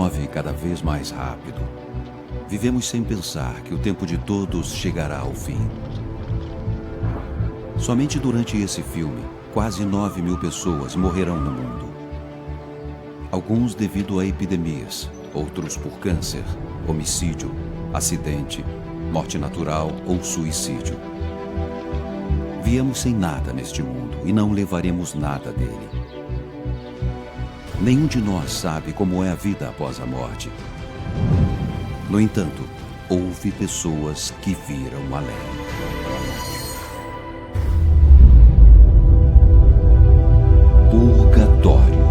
move cada vez mais rápido. Vivemos sem pensar que o tempo de todos chegará ao fim. Somente durante esse filme, quase 9.000 pessoas morrerão no mundo. Alguns devido a epidemias, outros por câncer, homicídio, acidente, morte natural ou suicídio. Viemos sem nada neste mundo e não levaremos nada dele. Nenhum de nós sabe como é a vida após a morte. No entanto, houve pessoas que viram além. Purgatório.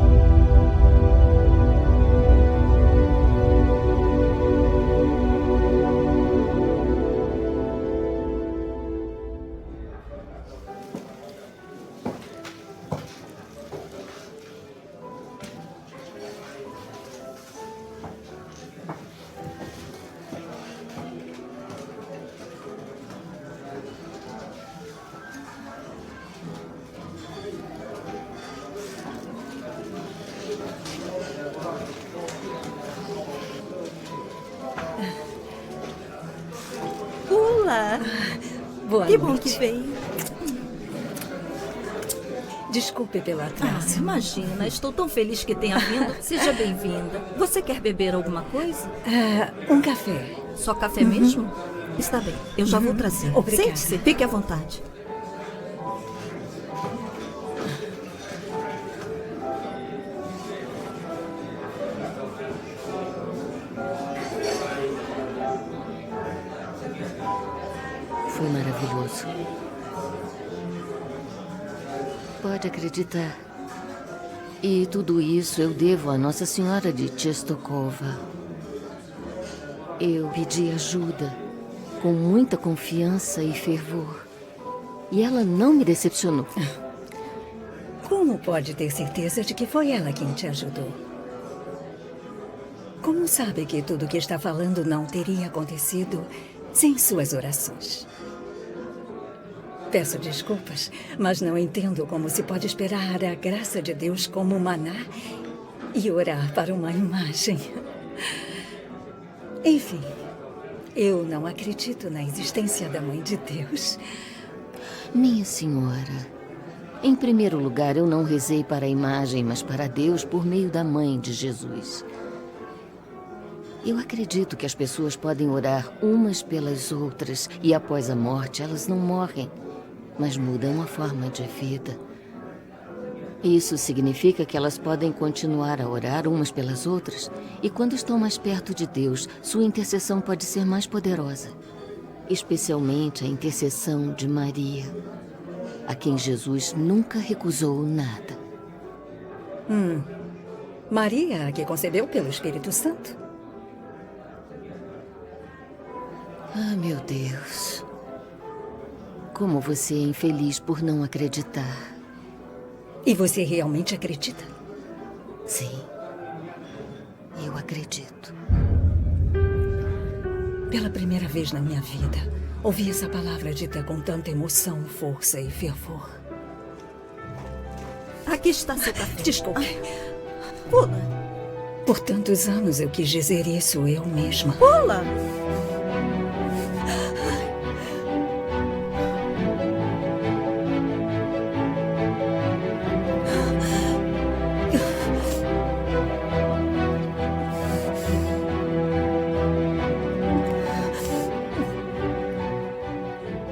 Olá! Boa Que noite. bom que veio. Desculpe pelo atraso. Imagina, estou tão feliz que tenha vindo. Seja bem-vinda. Você quer beber alguma coisa? Um café. Só café mesmo? Está bem, eu já vou trazer. Obrigada. Sente-se, fique à vontade. Foi maravilhoso. Pode acreditar. E tudo isso eu devo à Nossa Senhora de Czestochowa. Eu pedi ajuda com muita confiança e fervor. E ela não me decepcionou. Como pode ter certeza de que foi ela quem te ajudou? Como sabe que tudo o que está falando não teria acontecido sem suas orações? Peço desculpas, mas não entendo como se pode esperar a graça de Deus como maná e orar para uma imagem. Enfim, eu não acredito na existência da Mãe de Deus. Minha senhora, em primeiro lugar, eu não rezei para a imagem, mas para Deus por meio da Mãe de Jesus. Eu acredito que as pessoas podem orar umas pelas outras e após a morte elas não morrem, mas mudam a forma de vida. Isso significa que elas podem continuar a orar umas pelas outras e quando estão mais perto de Deus, sua intercessão pode ser mais poderosa. Especialmente a intercessão de Maria, a quem Jesus nunca recusou nada. Maria, que concebeu pelo Espírito Santo? Ah, meu Deus. Como você é infeliz por não acreditar. E você realmente acredita? Sim, eu acredito. Pela primeira vez na minha vida, ouvi essa palavra dita com tanta emoção, força e fervor. Aqui está seu café. Desculpe. Pula, Por tantos anos eu quis dizer isso eu mesma. pula.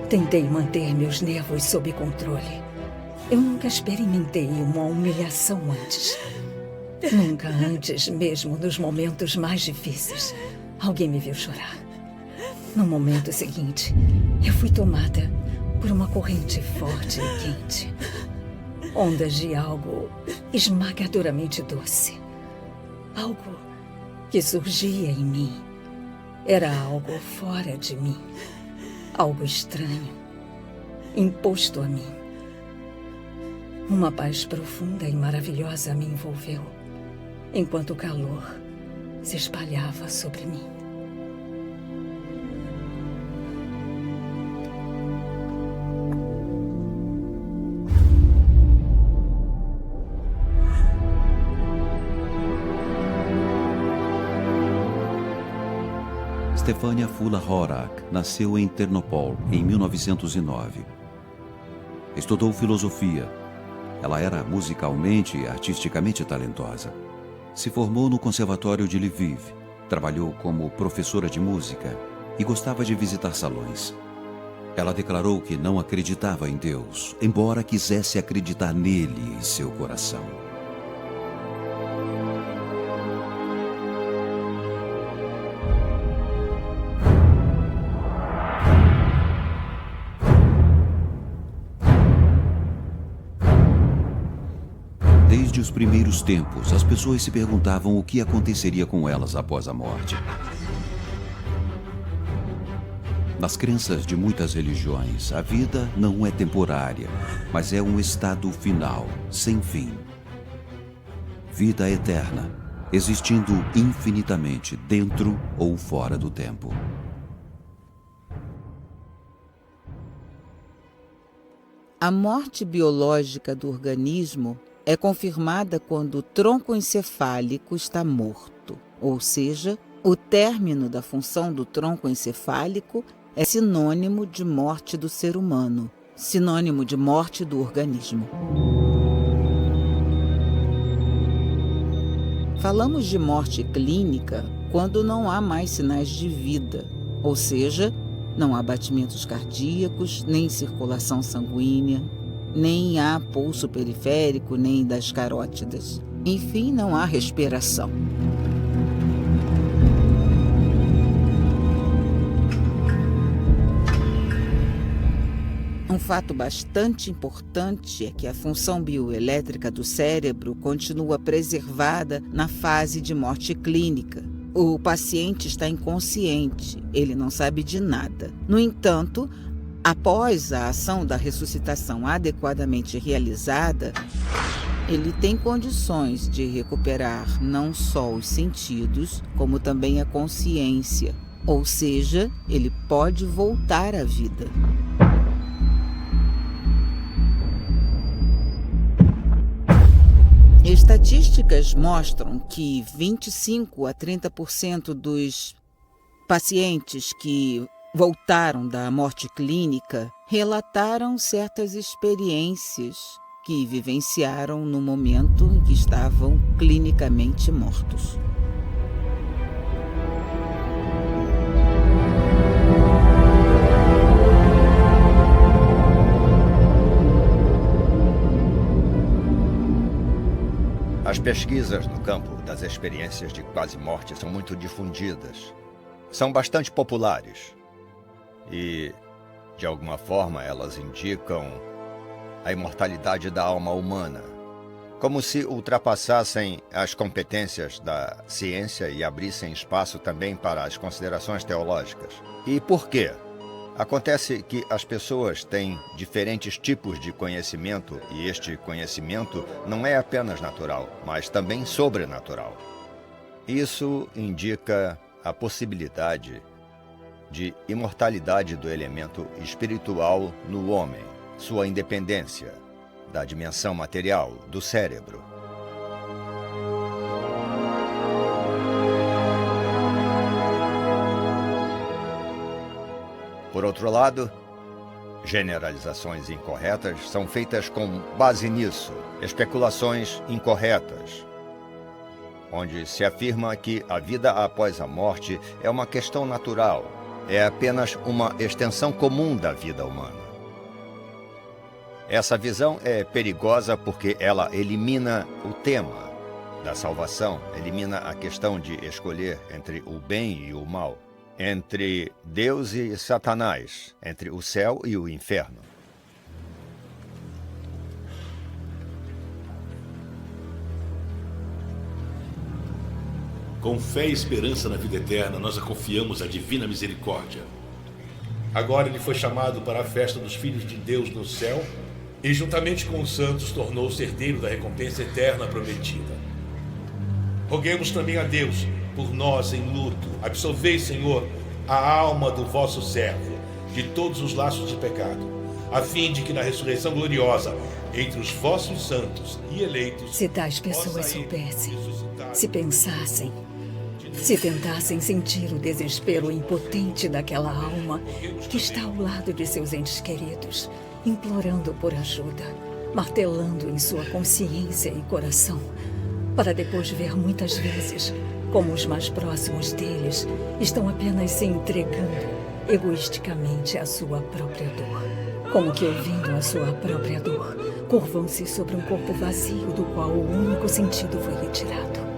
Tentei manter meus nervos sob controle. Eu nunca experimentei uma humilhação antes. Nunca antes, mesmo nos momentos mais difíceis, alguém me viu chorar. No momento seguinte, eu fui tomada por uma corrente forte e quente. Ondas de algo esmagadoramente doce. Algo que surgia em mim. Era algo fora de mim. Algo estranho, imposto a mim. Uma paz profunda e maravilhosa me envolveu, enquanto o calor se espalhava sobre mim. Stefania Fulla Horak nasceu em Ternopil em 1909. Estudou filosofia. Ela era musicalmente e artisticamente talentosa. Se formou no Conservatório de Lviv, trabalhou como professora de música e gostava de visitar salões. Ela declarou que não acreditava em Deus, embora quisesse acreditar nele em seu coração. Desde os primeiros tempos, as pessoas se perguntavam o que aconteceria com elas após a morte. Nas crenças de muitas religiões, a vida não é temporária, mas é um estado final, sem fim. Vida eterna, existindo infinitamente dentro ou fora do tempo. A morte biológica do organismo é confirmada quando o tronco encefálico está morto, ou seja, o término da função do tronco encefálico é sinônimo de morte do ser humano, sinônimo de morte do organismo. Falamos de morte clínica quando não há mais sinais de vida, ou seja, não há batimentos cardíacos, nem circulação sanguínea, nem há pulso periférico, nem das carótidas. Enfim, não há respiração. Um fato bastante importante é que a função bioelétrica do cérebro continua preservada na fase de morte clínica. O paciente está inconsciente, ele não sabe de nada. No entanto, após a ação da ressuscitação adequadamente realizada, ele tem condições de recuperar não só os sentidos, como também a consciência. Ou seja, ele pode voltar à vida. Estatísticas mostram que 25 a 30% dos pacientes que voltaram da morte clínica relataram certas experiências que vivenciaram no momento em que estavam clinicamente mortos. As pesquisas no campo das experiências de quase-morte são muito difundidas. São bastante populares. E, de alguma forma, elas indicam a imortalidade da alma humana, como se ultrapassassem as competências da ciência e abrissem espaço também para as considerações teológicas. E por quê? Acontece que as pessoas têm diferentes tipos de conhecimento e este conhecimento não é apenas natural, mas também sobrenatural. Isso indica a possibilidade de imortalidade do elemento espiritual no homem, sua independência da dimensão material do cérebro. Por outro lado, generalizações incorretas são feitas com base nisso, especulações incorretas, onde se afirma que a vida após a morte é uma questão natural, é apenas uma extensão comum da vida humana. Essa visão é perigosa porque ela elimina o tema da salvação, elimina a questão de escolher entre o bem e o mal, entre Deus e Satanás, entre o céu e o inferno. Com fé e esperança na vida eterna, nós a confiamos à divina misericórdia. Agora ele foi chamado para a festa dos filhos de Deus no céu e, juntamente com os santos, tornou-se herdeiro da recompensa eterna prometida. Roguemos também a Deus por nós em luto. Absolvei, Senhor, a alma do vosso servo de todos os laços de pecado, a fim de que na ressurreição gloriosa entre os vossos santos e eleitos, se tais pessoas soubessem, se pensassem, se tentassem sentir o desespero impotente daquela alma que está ao lado de seus entes queridos, implorando por ajuda, martelando em sua consciência e coração, para depois ver muitas vezes como os mais próximos deles estão apenas se entregando egoisticamente à sua própria dor, como que ouvindo a sua própria dor, curvam-se sobre um corpo vazio do qual o único sentido foi retirado.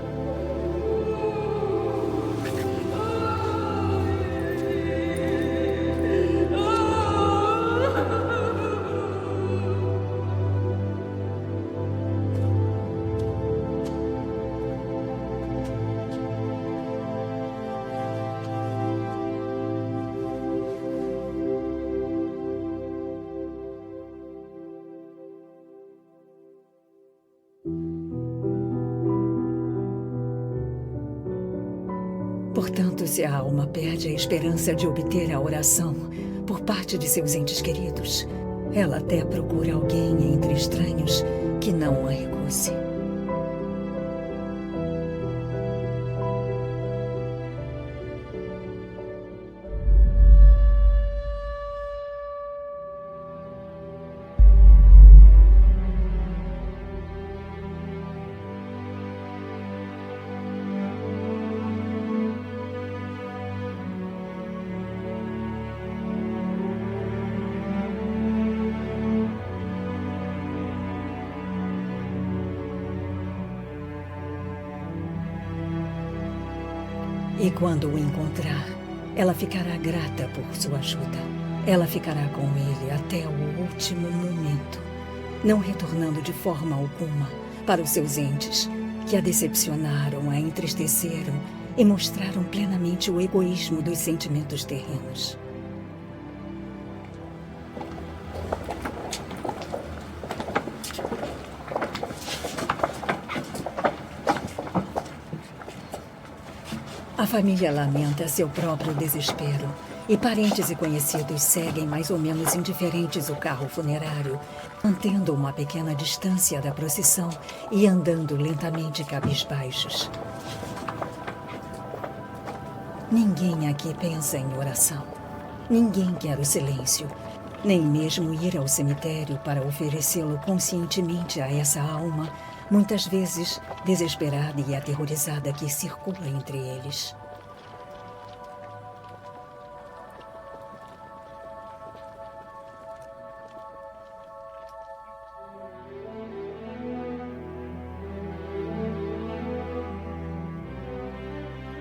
Portanto, se a alma perde a esperança de obter a oração por parte de seus entes queridos, ela até procura alguém entre estranhos que não a recuse. E quando o encontrar, ela ficará grata por sua ajuda. Ela ficará com ele até o último momento, não retornando de forma alguma para os seus entes, que a decepcionaram, a entristeceram e mostraram plenamente o egoísmo dos sentimentos terrenos. A família lamenta seu próprio desespero e parentes e conhecidos seguem mais ou menos indiferentes o carro funerário, mantendo uma pequena distância da procissão e andando lentamente cabisbaixos. Ninguém aqui pensa em oração. Ninguém quer o silêncio, nem mesmo ir ao cemitério para oferecê-lo conscientemente a essa alma, muitas vezes desesperada e aterrorizada, que circula entre eles.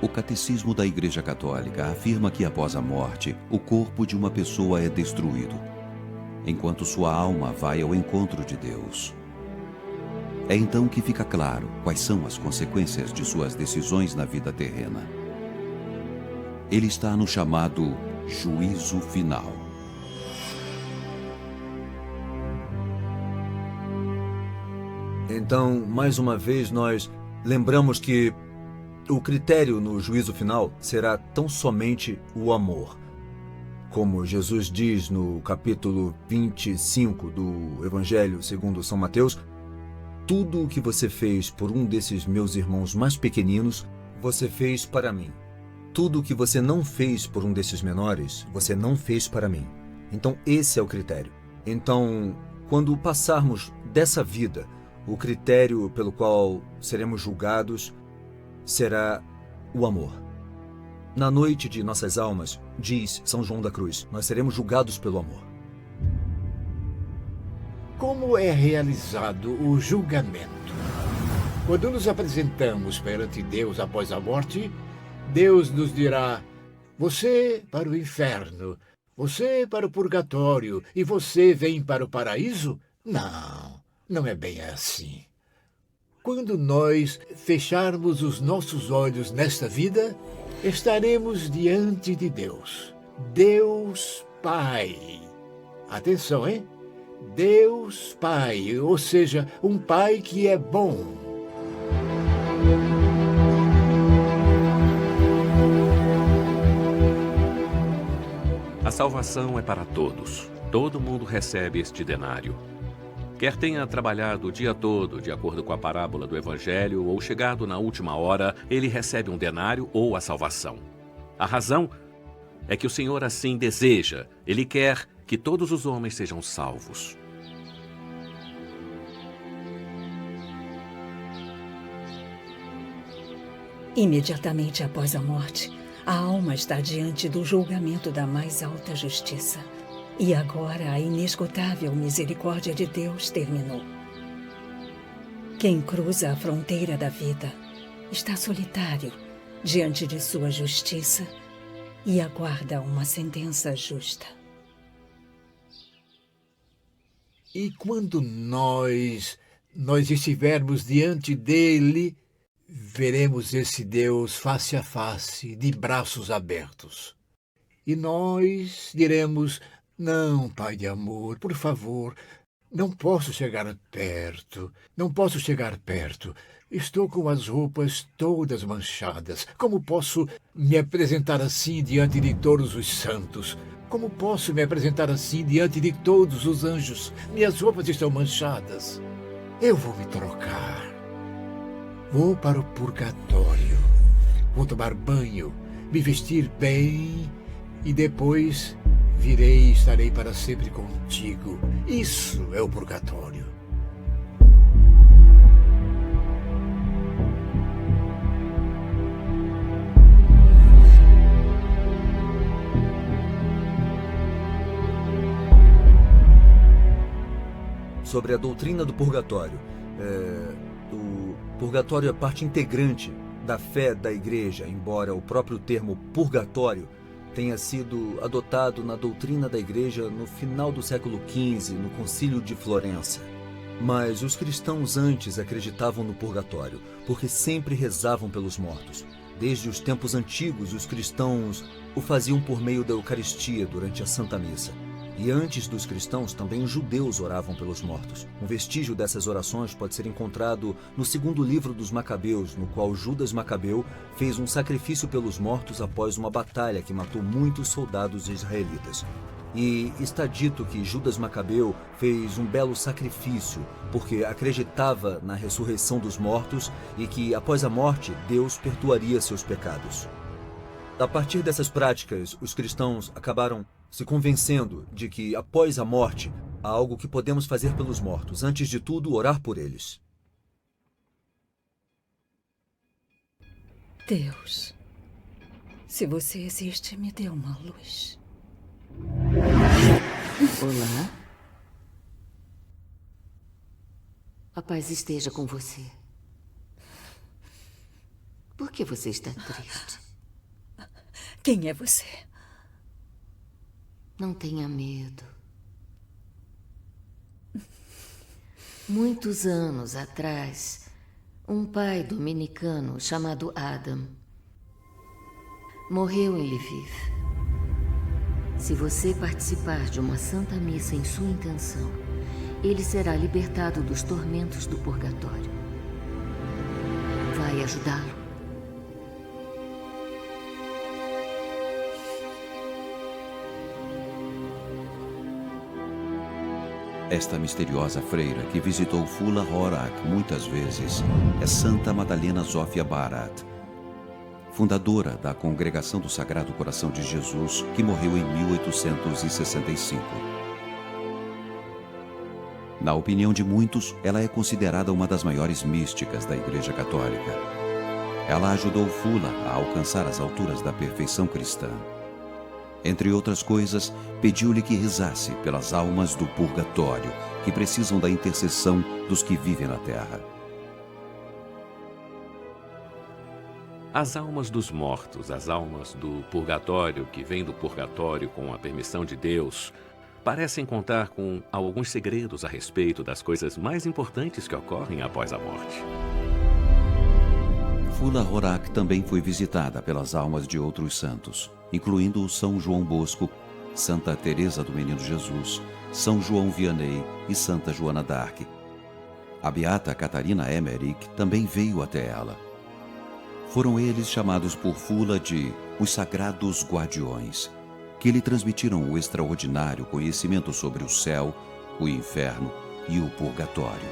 O Catecismo da Igreja Católica afirma que após a morte, o corpo de uma pessoa é destruído, enquanto sua alma vai ao encontro de Deus. É então que fica claro quais são as consequências de suas decisões na vida terrena. Ele está no chamado juízo final. Então, mais uma vez, nós lembramos que o critério no juízo final será tão somente o amor. Como Jesus diz no capítulo 25 do Evangelho segundo São Mateus, tudo o que você fez por um desses meus irmãos mais pequeninos, você fez para mim. Tudo o que você não fez por um desses menores, você não fez para mim. Então, esse é o critério. Então, quando passarmos dessa vida, o critério pelo qual seremos julgados será o amor. Na noite de nossas almas, diz São João da Cruz, nós seremos julgados pelo amor. Como é realizado o julgamento? Quando nos apresentamos perante Deus após a morte, Deus nos dirá: você para o inferno, você para o purgatório e você vem para o paraíso? Não, não é bem assim. Quando nós fecharmos os nossos olhos nesta vida, estaremos diante de Deus. Deus Pai. Atenção, hein? Deus Pai, ou seja, um Pai que é bom. A salvação é para todos. Todo mundo recebe este denário. Quer tenha trabalhado o dia todo, de acordo com a parábola do Evangelho, ou chegado na última hora, ele recebe um denário ou a salvação. A razão é que o Senhor assim deseja. Ele quer que todos os homens sejam salvos. Imediatamente após a morte, a alma está diante do julgamento da mais alta justiça. E agora a inesgotável misericórdia de Deus terminou. Quem cruza a fronteira da vida está solitário diante de sua justiça e aguarda uma sentença justa. E quando nós estivermos diante dele, veremos esse Deus face a face, de braços abertos. E nós diremos: não, Pai de amor, por favor, não posso chegar perto, não posso chegar perto. Estou com as roupas todas manchadas. Como posso me apresentar assim diante de todos os santos? Como posso me apresentar assim diante de todos os anjos? Minhas roupas estão manchadas. Eu vou me trocar. Vou para o purgatório. Vou tomar banho, me vestir bem e depois virei e estarei para sempre contigo. Isso é o purgatório. Sobre a doutrina do purgatório. O purgatório é parte integrante da fé da Igreja, embora o próprio termo purgatório tenha sido adotado na doutrina da Igreja no final do século XV, no Concílio de Florença. Mas os cristãos antes acreditavam no purgatório, porque sempre rezavam pelos mortos. Desde os tempos antigos, os cristãos o faziam por meio da Eucaristia durante a Santa Missa. E antes dos cristãos, também os judeus oravam pelos mortos. Um vestígio dessas orações pode ser encontrado no segundo livro dos Macabeus, no qual Judas Macabeu fez um sacrifício pelos mortos após uma batalha que matou muitos soldados israelitas. E está dito que Judas Macabeu fez um belo sacrifício, porque acreditava na ressurreição dos mortos e que, após a morte, Deus perdoaria seus pecados. A partir dessas práticas, os cristãos acabaram se convencendo de que, após a morte, há algo que podemos fazer pelos mortos. Antes de tudo, orar por eles. Deus, se você existe, me dê uma luz. Olá. A paz esteja com você. Por que você está triste? Quem é você? Não tenha medo. Muitos anos atrás, um pai dominicano chamado Adam morreu em Lviv. Se você participar de uma santa missa em sua intenção, ele será libertado dos tormentos do purgatório. Vai ajudá-lo? Esta misteriosa freira que visitou Fula Horak muitas vezes é Santa Madalena Zofia Barat, fundadora da Congregação do Sagrado Coração de Jesus, que morreu em 1865. Na opinião de muitos, ela é considerada uma das maiores místicas da Igreja Católica. Ela ajudou Fula a alcançar as alturas da perfeição cristã. Entre outras coisas, pediu-lhe que rezasse pelas almas do purgatório, que precisam da intercessão dos que vivem na terra. As almas dos mortos, as almas do purgatório, que vêm do purgatório com a permissão de Deus, parecem contar com alguns segredos a respeito das coisas mais importantes que ocorrem após a morte. Fula Horak também foi visitada pelas almas de outros santos, incluindo São João Bosco, Santa Teresa do Menino Jesus, São João Vianney e Santa Joana d'Arc. A beata Catarina Emmerich também veio até ela. Foram eles chamados por Fula de os Sagrados Guardiões, que lhe transmitiram o extraordinário conhecimento sobre o céu, o inferno e o purgatório.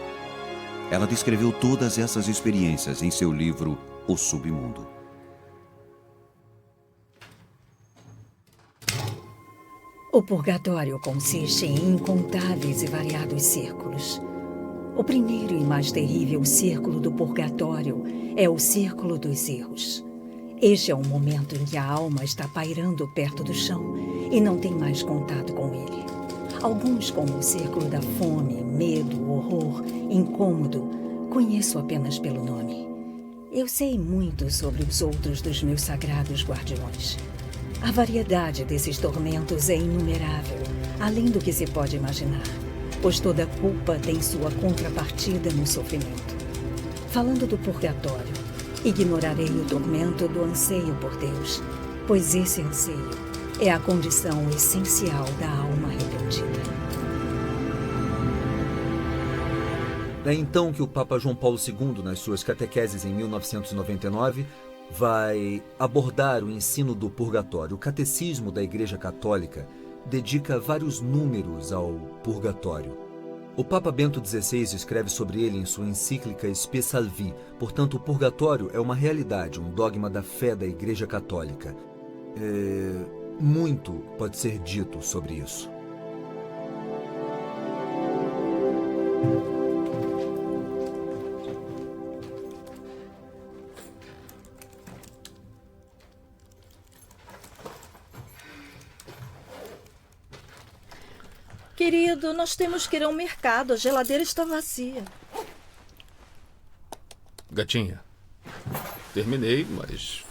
Ela descreveu todas essas experiências em seu livro O Submundo. O purgatório consiste em incontáveis e variados círculos. O primeiro e mais terrível círculo do purgatório é o círculo dos erros. Este é um momento em que a alma está pairando perto do chão e não tem mais contato com ele. Alguns, como o círculo da fome, medo, horror, incômodo, conheço apenas pelo nome. Eu sei muito sobre os outros dos meus sagrados guardiões. A variedade desses tormentos é inumerável, além do que se pode imaginar, pois toda culpa tem sua contrapartida no sofrimento. Falando do purgatório, ignorarei o tormento do anseio por Deus, pois esse anseio é a condição essencial da alma arrependida. É então que o Papa João Paulo II, nas suas catequeses em 1999, vai abordar o ensino do purgatório. O Catecismo da Igreja Católica dedica vários números ao purgatório. O Papa Bento XVI escreve sobre ele em sua encíclica Spe Salvi. Portanto, o purgatório é uma realidade, um dogma da fé da Igreja Católica. Muito pode ser dito sobre isso. Querido, nós temos que ir ao mercado. A geladeira está vazia. Gatinha, terminei, mas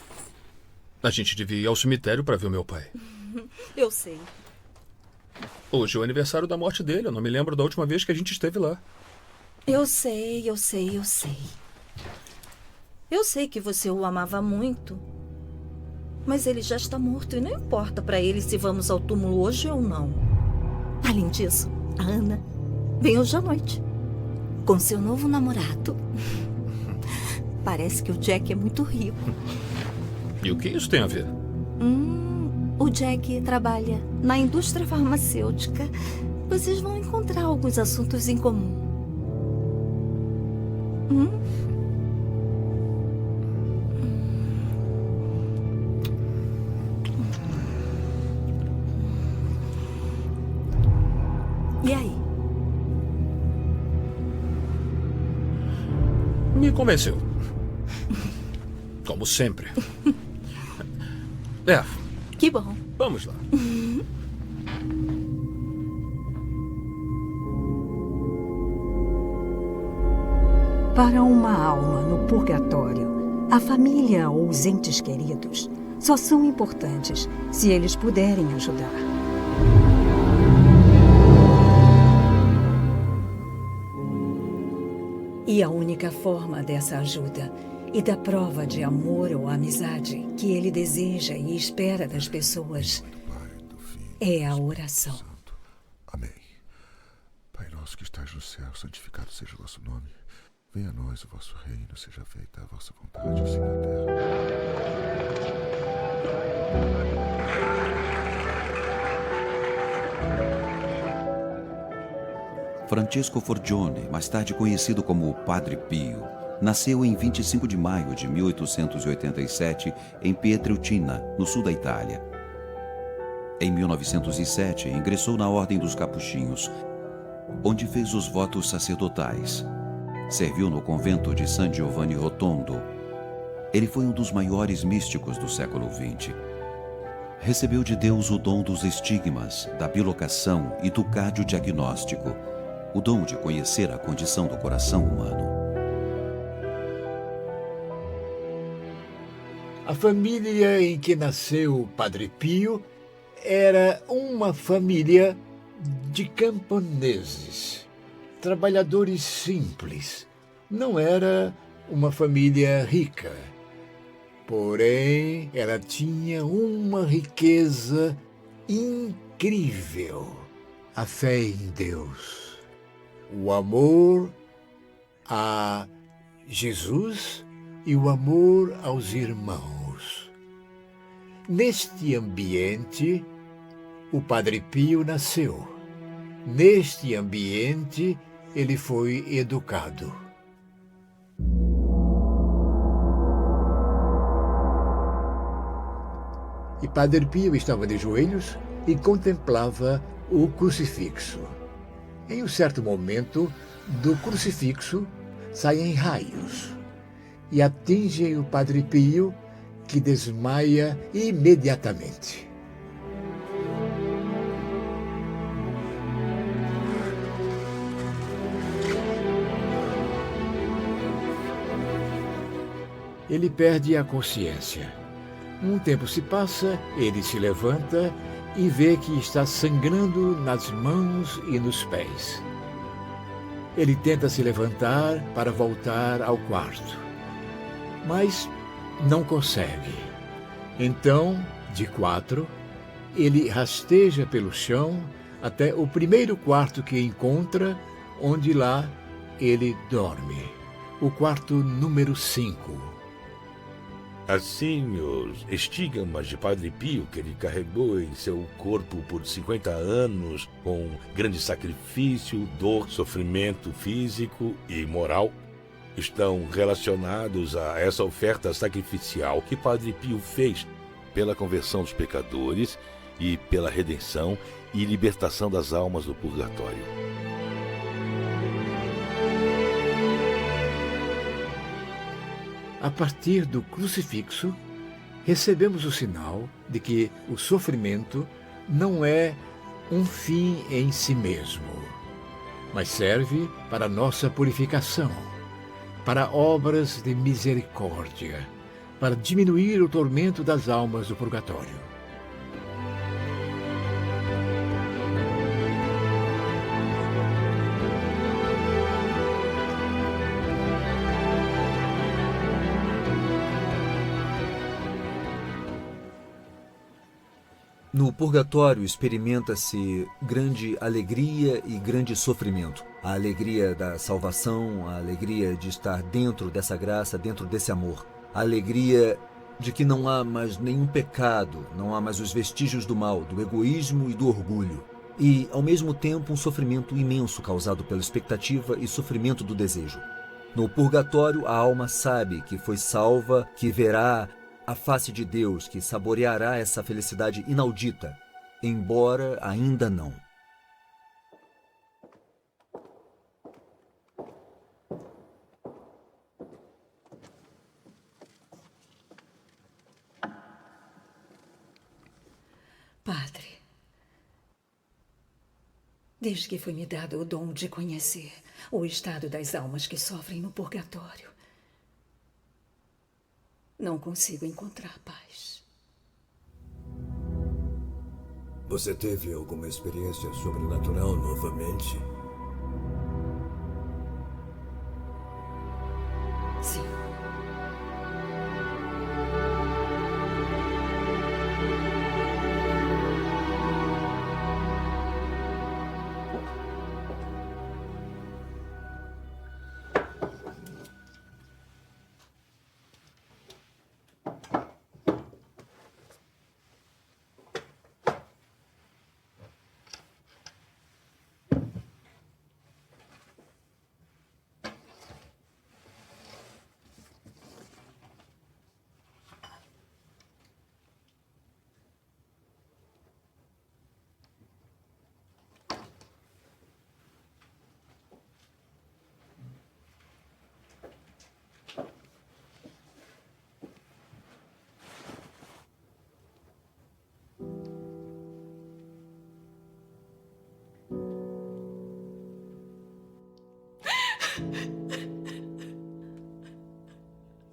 a gente devia ir ao cemitério para ver o meu pai. Eu sei. Hoje é o aniversário da morte dele. Eu não me lembro da última vez que a gente esteve lá. Eu sei. Eu sei que você o amava muito. Mas ele já está morto e não importa para ele se vamos ao túmulo hoje ou não. Além disso, a Ana vem hoje à noite com seu novo namorado. Parece que o Jack é muito rico. E o que isso tem a ver? O Jack trabalha na indústria farmacêutica. Vocês vão encontrar alguns assuntos em comum. E aí? Me convenceu. Como sempre. Que bom. Vamos lá. Para uma alma no purgatório, a família ou os entes queridos só são importantes se eles puderem ajudar. E a única forma dessa ajuda e da prova de amor ou amizade que ele deseja e espera das pessoas é a oração. Amém. Pai nosso que estás no céu, santificado seja o vosso nome. Venha a nós o vosso reino, seja feita a vossa vontade, assim na terra. Francesco Forgione, mais tarde conhecido como o Padre Pio, nasceu em 25 de maio de 1887 em Pietrelcina, no sul da Itália. Em 1907, ingressou na Ordem dos Capuchinhos, onde fez os votos sacerdotais. Serviu no convento de San Giovanni Rotondo. Ele foi um dos maiores místicos do século XX. Recebeu de Deus o dom dos estigmas, da bilocação e do cardiodiagnóstico, o dom de conhecer a condição do coração humano. A família em que nasceu o Padre Pio era uma família de camponeses, trabalhadores simples. Não era uma família rica. Porém, ela tinha uma riqueza incrível: a fé em Deus, o amor a Jesus e o amor aos irmãos. Neste ambiente, o Padre Pio nasceu. Neste ambiente, ele foi educado. E Padre Pio estava de joelhos e contemplava o crucifixo. Em um certo momento, do crucifixo saem raios e atingem o Padre Pio, que desmaia imediatamente. Ele perde a consciência. Um tempo se passa, ele se levanta e vê que está sangrando nas mãos e nos pés. Ele tenta se levantar para voltar ao quarto, mas não consegue. Então, de quatro, ele rasteja pelo chão até o primeiro quarto que encontra, onde lá ele dorme. O quarto número 5. Assim, os estigmas de Padre Pio, que ele carregou em seu corpo por 50 anos, com grande sacrifício, dor, sofrimento físico e moral, estão relacionados a essa oferta sacrificial que Padre Pio fez pela conversão dos pecadores e pela redenção e libertação das almas do purgatório. A partir do crucifixo, recebemos o sinal de que o sofrimento não é um fim em si mesmo, mas serve para nossa purificação, para obras de misericórdia, para diminuir o tormento das almas do purgatório. No purgatório experimenta-se grande alegria e grande sofrimento. A alegria da salvação, a alegria de estar dentro dessa graça, dentro desse amor. A alegria de que não há mais nenhum pecado, não há mais os vestígios do mal, do egoísmo e do orgulho. E, ao mesmo tempo, um sofrimento imenso causado pela expectativa e sofrimento do desejo. No purgatório, a alma sabe que foi salva, que verá a face de Deus, que saboreará essa felicidade inaudita, embora ainda não. Padre, desde que foi me dado o dom de conhecer o estado das almas que sofrem no purgatório, não consigo encontrar paz. Você teve alguma experiência sobrenatural novamente? Sim.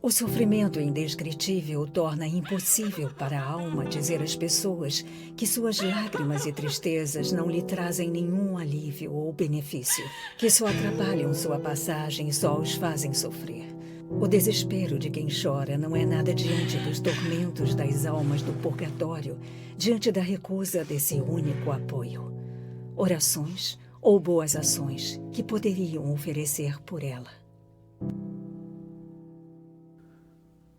O sofrimento indescritível torna impossível para a alma dizer às pessoas que suas lágrimas e tristezas não lhe trazem nenhum alívio ou benefício, que só atrapalham sua passagem e só os fazem sofrer. O desespero de quem chora não é nada diante dos tormentos das almas do purgatório, diante da recusa desse único apoio. Orações ou boas ações que poderiam oferecer por ela.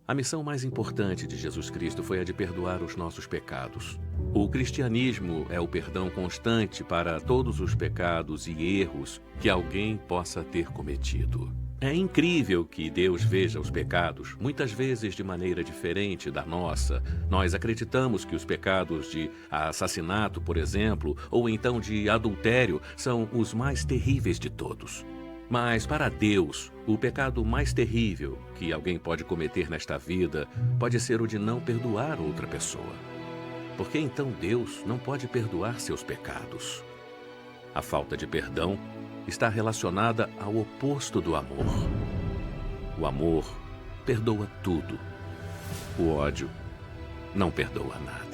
A missão mais importante de Jesus Cristo foi a de perdoar os nossos pecados. O cristianismo é o perdão constante para todos os pecados e erros que alguém possa ter cometido. É incrível que Deus veja os pecados, muitas vezes de maneira diferente da nossa. Nós acreditamos que os pecados de assassinato, por exemplo, ou então de adultério, são os mais terríveis de todos. Mas para Deus, o pecado mais terrível que alguém pode cometer nesta vida pode ser o de não perdoar outra pessoa. Porque então Deus não pode perdoar seus pecados. A falta de perdão está relacionada ao oposto do amor. O amor perdoa tudo. O ódio não perdoa nada.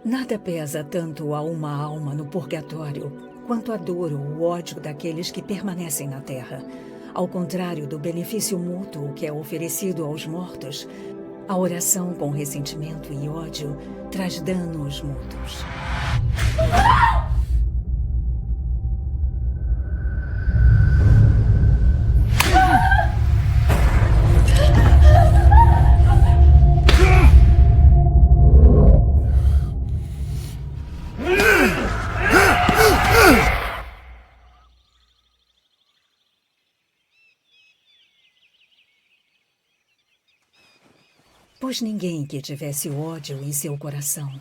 Nada pesa tanto a uma alma no purgatório quanto a dor ou o ódio daqueles que permanecem na Terra. Ao contrário do benefício mútuo que é oferecido aos mortos, a oração com ressentimento e ódio traz danos mútuos. Pois ninguém que tivesse ódio em seu coração,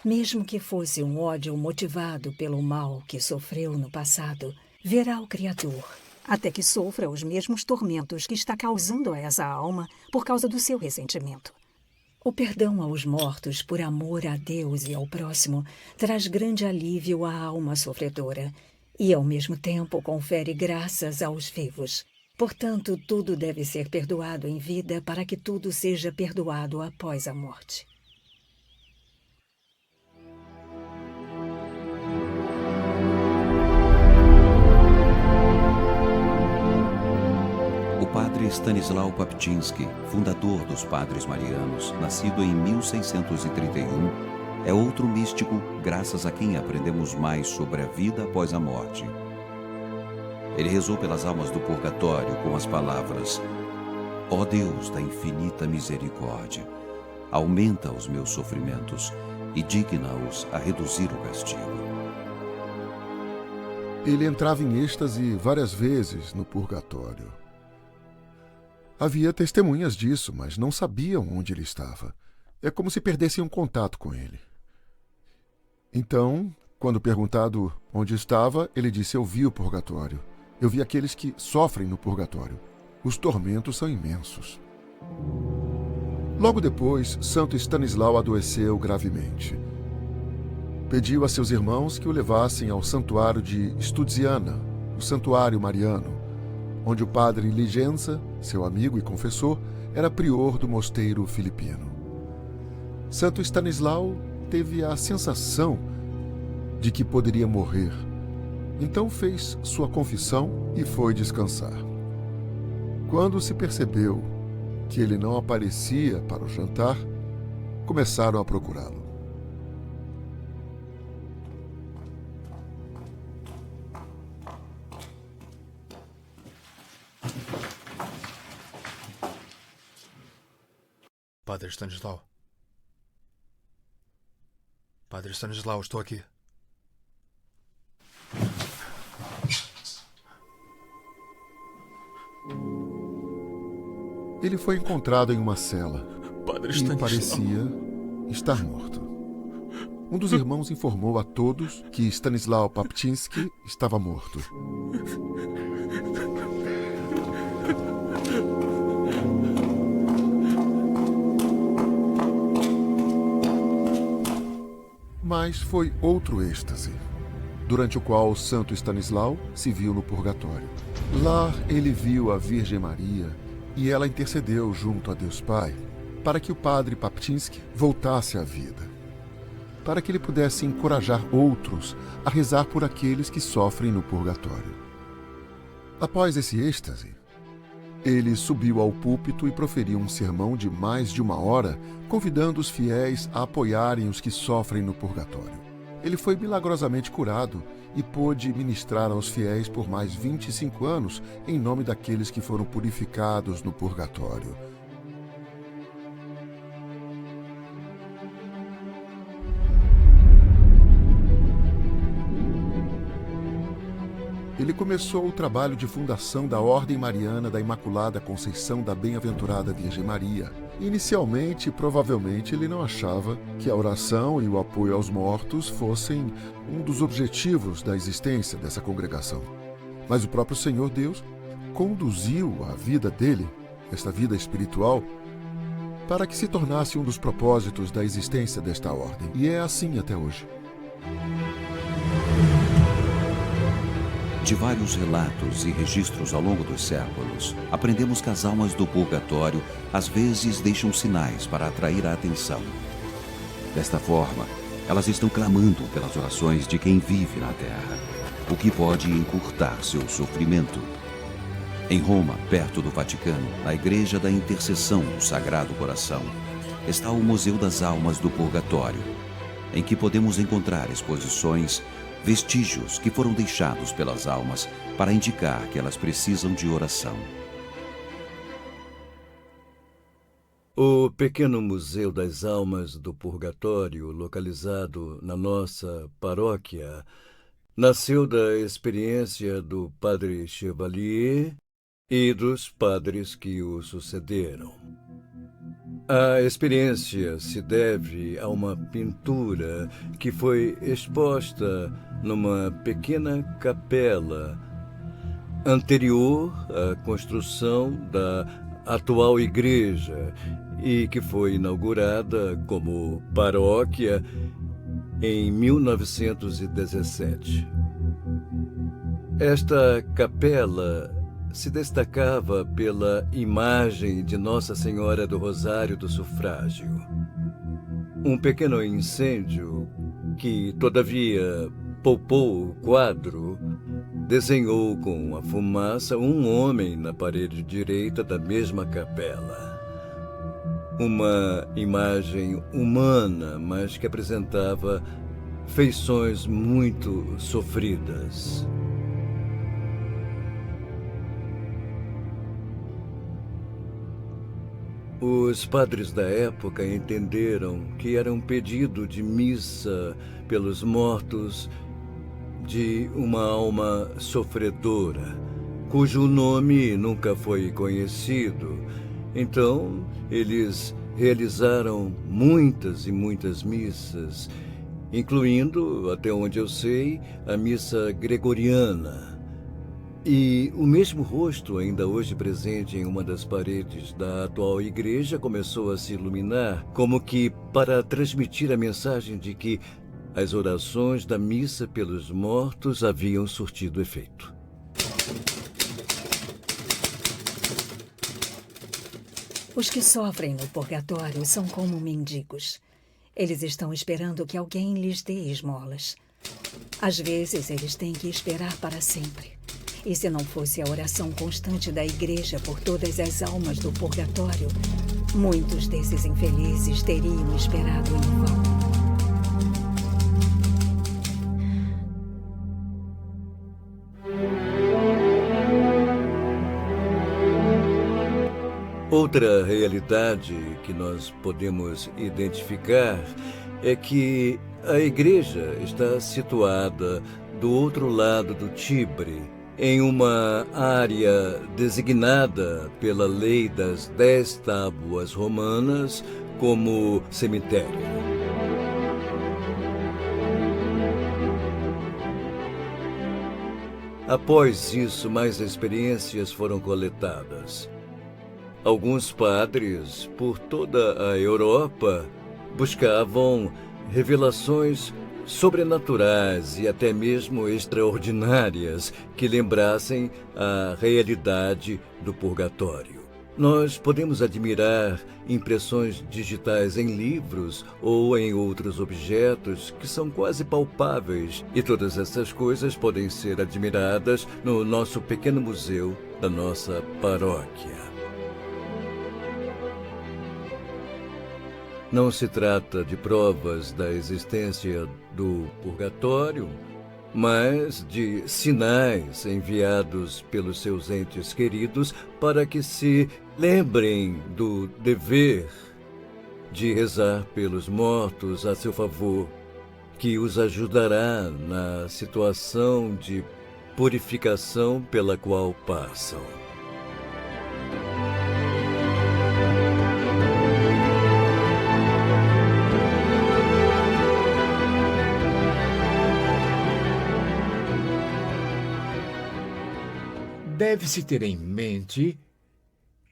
mesmo que fosse um ódio motivado pelo mal que sofreu no passado, verá o Criador, até que sofra os mesmos tormentos que está causando a essa alma por causa do seu ressentimento. O perdão aos mortos por amor a Deus e ao próximo traz grande alívio à alma sofredora e, ao mesmo tempo, confere graças aos vivos. Portanto, tudo deve ser perdoado em vida para que tudo seja perdoado após a morte. O padre Stanisław Papczynski, fundador dos Padres Marianos, nascido em 1631, é outro místico graças a quem aprendemos mais sobre a vida após a morte. Ele rezou pelas almas do purgatório com as palavras: ó Deus da infinita misericórdia, aumenta os meus sofrimentos e digna-os a reduzir o castigo. Ele entrava em êxtase várias vezes no purgatório. Havia testemunhas disso, mas não sabiam onde ele estava. É como se perdessem um contato com ele. Então, quando perguntado onde estava, ele disse: eu vi o purgatório. Eu vi aqueles que sofrem no purgatório. Os tormentos são imensos. Logo depois, Santo Stanislau adoeceu gravemente. Pediu a seus irmãos que o levassem ao santuário de Studziana, o santuário mariano, onde o padre Ligenza, seu amigo e confessor, era prior do mosteiro filipino. Santo Stanislau teve a sensação de que poderia morrer. Então fez sua confissão e foi descansar. Quando se percebeu que ele não aparecia para o jantar, começaram a procurá-lo. Padre Stanisław. Padre Stanisław, estou aqui. Ele foi encontrado em uma cela e parecia estar morto. Um dos irmãos informou a todos que Stanisław Papczynski estava morto. Mas foi outro êxtase, durante o qual Santo Stanisław se viu no purgatório. Lá ele viu a Virgem Maria e ela intercedeu junto a Deus Pai para que o padre Papczynski voltasse à vida, para que ele pudesse encorajar outros a rezar por aqueles que sofrem no purgatório. Após esse êxtase, ele subiu ao púlpito e proferiu um sermão de mais de 1 hora, convidando os fiéis a apoiarem os que sofrem no purgatório. Ele foi milagrosamente curado e pôde ministrar aos fiéis por mais 25 anos em nome daqueles que foram purificados no purgatório. Ele começou o trabalho de fundação da Ordem Mariana da Imaculada Conceição da Bem-aventurada Virgem Maria. Inicialmente, provavelmente, ele não achava que a oração e o apoio aos mortos fossem um dos objetivos da existência dessa congregação. Mas o próprio Senhor Deus conduziu a vida dele, esta vida espiritual, para que se tornasse um dos propósitos da existência desta ordem. E é assim até hoje. De vários relatos e registros ao longo dos séculos, aprendemos que as almas do purgatório às vezes deixam sinais para atrair a atenção. Desta forma, elas estão clamando pelas orações de quem vive na Terra, o que pode encurtar seu sofrimento. Em Roma, perto do Vaticano, na Igreja da Intercessão do Sagrado Coração, está o Museu das Almas do Purgatório, em que podemos encontrar exposições, vestígios que foram deixados pelas almas para indicar que elas precisam de oração. O pequeno Museu das Almas do Purgatório, localizado na nossa paróquia, nasceu da experiência do padre Chevalier e dos padres que o sucederam. A experiência se deve a uma pintura que foi exposta numa pequena capela anterior à construção da atual igreja e que foi inaugurada como paróquia em 1917. Esta capela se destacava pela imagem de Nossa Senhora do Rosário do Sufrágio. Um pequeno incêndio, que todavia poupou o quadro, desenhou com a fumaça um homem na parede direita da mesma capela. Uma imagem humana, mas que apresentava feições muito sofridas. Os padres da época entenderam que era um pedido de missa pelos mortos de uma alma sofredora, cujo nome nunca foi conhecido. Então, eles realizaram muitas e muitas missas, incluindo, até onde eu sei, a missa gregoriana. E o mesmo rosto, ainda hoje presente em uma das paredes da atual igreja, começou a se iluminar, como que para transmitir a mensagem de que as orações da missa pelos mortos haviam surtido efeito. Os que sofrem no purgatório são como mendigos. Eles estão esperando que alguém lhes dê esmolas. Às vezes, eles têm que esperar para sempre. E se não fosse a oração constante da igreja por todas as almas do purgatório, muitos desses infelizes teriam esperado em vão. Outra realidade que nós podemos identificar é que a igreja está situada do outro lado do Tibre, em uma área designada pela lei das 10 tábuas romanas como cemitério. Após isso, mais experiências foram coletadas. Alguns padres, por toda a Europa, buscavam revelações sobrenaturais e até mesmo extraordinárias que lembrassem a realidade do purgatório. Nós podemos admirar impressões digitais em livros ou em outros objetos que são quase palpáveis, e todas essas coisas podem ser admiradas no nosso pequeno museu da nossa paróquia. Não se trata de provas da existência do purgatório, mas de sinais enviados pelos seus entes queridos para que se lembrem do dever de rezar pelos mortos a seu favor, que os ajudará na situação de purificação pela qual passam. Deve-se ter em mente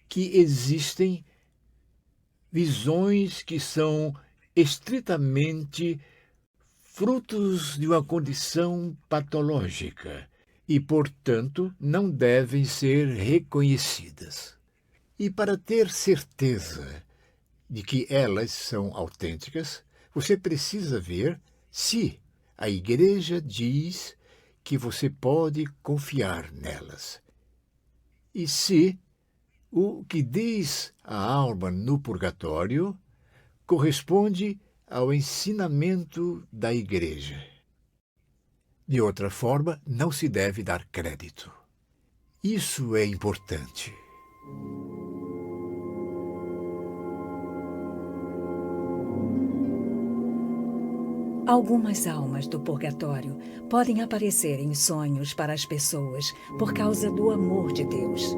que existem visões que são estritamente frutos de uma condição patológica e, portanto, não devem ser reconhecidas. E para ter certeza de que elas são autênticas, você precisa ver se a Igreja diz que você pode confiar nelas. E se o que diz a alma no purgatório corresponde ao ensinamento da Igreja. De outra forma, não se deve dar crédito. Isso é importante. Algumas almas do purgatório podem aparecer em sonhos para as pessoas por causa do amor de Deus.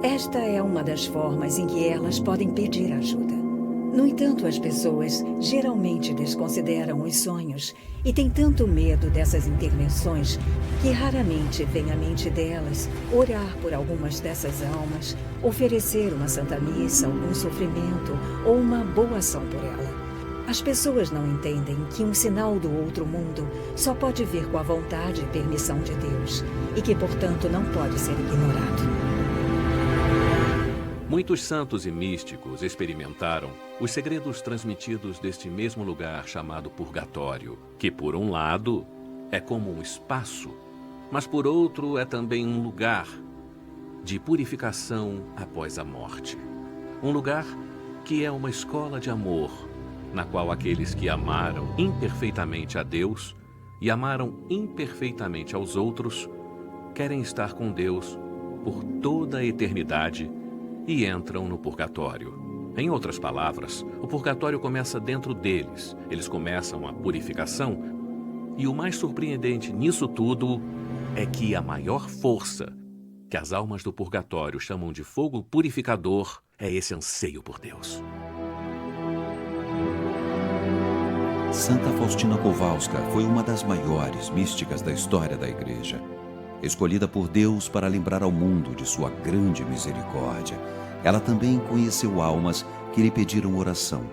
Esta é uma das formas em que elas podem pedir ajuda. No entanto, as pessoas geralmente desconsideram os sonhos e têm tanto medo dessas intervenções que raramente vem à mente delas orar por algumas dessas almas, oferecer uma santa missa, algum sofrimento ou uma boa ação por ela. As pessoas não entendem que um sinal do outro mundo só pode vir com a vontade e permissão de Deus e que, portanto, não pode ser ignorado. Muitos santos e místicos experimentaram os segredos transmitidos deste mesmo lugar chamado purgatório, que, por um lado, é como um espaço, mas, por outro, é também um lugar de purificação após a morte. Um lugar que é uma escola de amor, na qual aqueles que amaram imperfeitamente a Deus e amaram imperfeitamente aos outros querem estar com Deus por toda a eternidade e entram no purgatório. Em outras palavras, o purgatório começa dentro deles. Eles começam a purificação e o mais surpreendente nisso tudo é que a maior força que as almas do purgatório chamam de fogo purificador é esse anseio por Deus. Santa Faustina Kowalska foi uma das maiores místicas da história da Igreja. Escolhida por Deus para lembrar ao mundo de sua grande misericórdia, ela também conheceu almas que lhe pediram oração.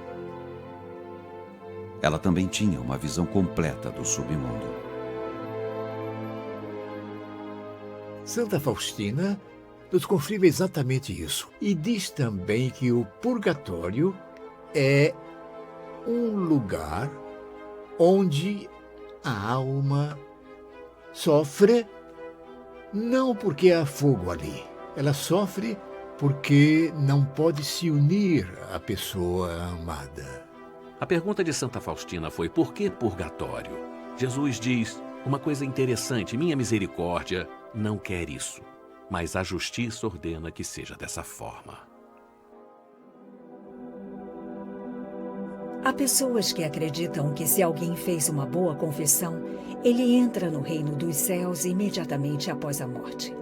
Ela também tinha uma visão completa do submundo. Santa Faustina nos confirma exatamente isso e diz também que o purgatório é um lugar onde a alma sofre não porque há fogo ali. Ela sofre porque não pode se unir à pessoa amada. A pergunta de Santa Faustina foi: por que purgatório? Jesus diz uma coisa interessante: minha misericórdia não quer isso, mas a justiça ordena que seja dessa forma. Há pessoas que acreditam que se alguém fez uma boa confissão, ele entra no reino dos céus imediatamente após a morte.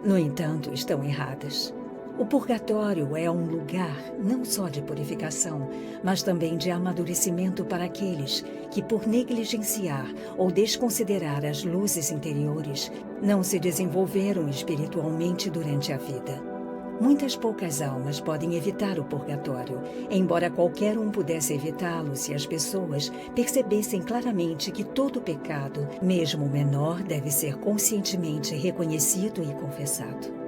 No entanto, estão erradas. O purgatório é um lugar não só de purificação, mas também de amadurecimento para aqueles que, por negligenciar ou desconsiderar as luzes interiores, não se desenvolveram espiritualmente durante a vida. Muitas poucas almas podem evitar o purgatório, embora qualquer um pudesse evitá-lo se as pessoas percebessem claramente que todo pecado, mesmo o menor, deve ser conscientemente reconhecido e confessado.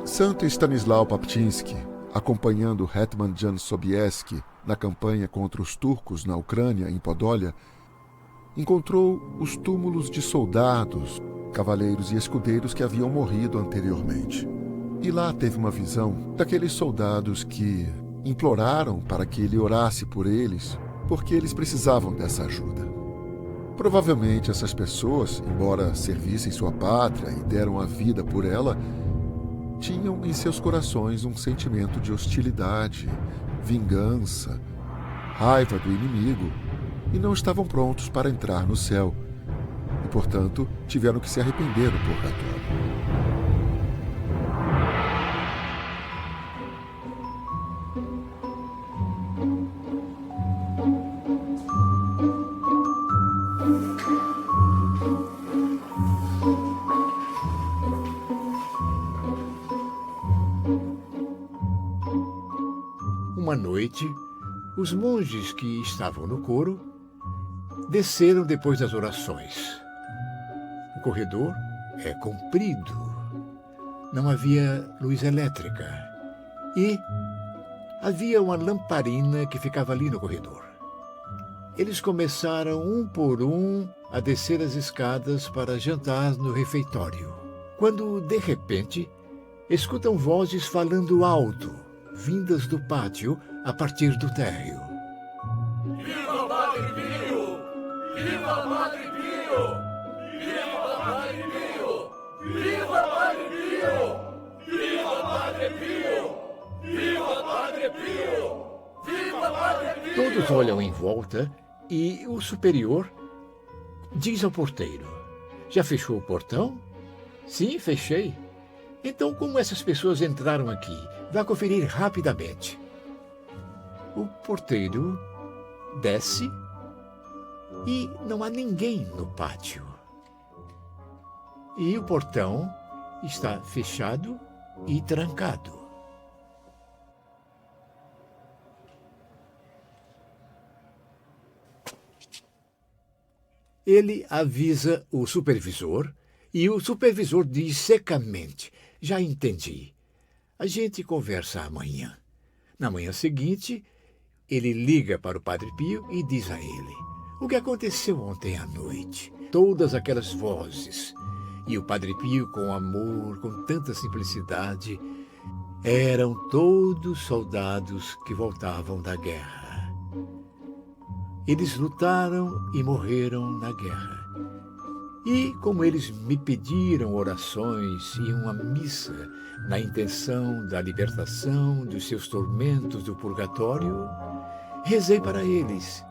Santo Stanislau Papczynski, acompanhando Hetman Jan Sobieski na campanha contra os turcos na Ucrânia, em Podólia, encontrou os túmulos de soldados, cavaleiros e escudeiros que haviam morrido anteriormente. E lá teve uma visão daqueles soldados que imploraram para que ele orasse por eles, porque eles precisavam dessa ajuda. Provavelmente essas pessoas, embora servissem sua pátria e deram a vida por ela, tinham em seus corações um sentimento de hostilidade, vingança, raiva do inimigo e não estavam prontos para entrar no céu e, portanto, tiveram que se arrepender do purgatório. Uma noite, os monges que estavam no coro desceram depois das orações. O corredor é comprido. Não havia luz elétrica. E havia uma lamparina que ficava ali no corredor. Eles começaram um por um a descer as escadas para jantar no refeitório. Quando, de repente, escutam vozes falando alto, vindas do pátio a partir do térreo. Viva Padre Pio! Viva Padre Pio! Viva Padre Pio! Viva Padre Pio! Viva Padre Pio! Viva Padre Pio! Viva Padre Pio! Todos olham em volta e o superior diz ao porteiro: Já fechou o portão? Sim, fechei. Então, como essas pessoas entraram aqui? Vá conferir rapidamente. O porteiro desce e não há ninguém no pátio. E o portão está fechado e trancado. Ele avisa o supervisor e o supervisor diz secamente: Já entendi. A gente conversa amanhã. Na manhã seguinte, ele liga para o Padre Pio e diz a ele o que aconteceu ontem à noite. Todas aquelas vozes. E o Padre Pio, com amor, com tanta simplicidade, eram todos soldados que voltavam da guerra. Eles lutaram e morreram na guerra. E, como eles me pediram orações e uma missa na intenção da libertação dos seus tormentos do purgatório, rezei para eles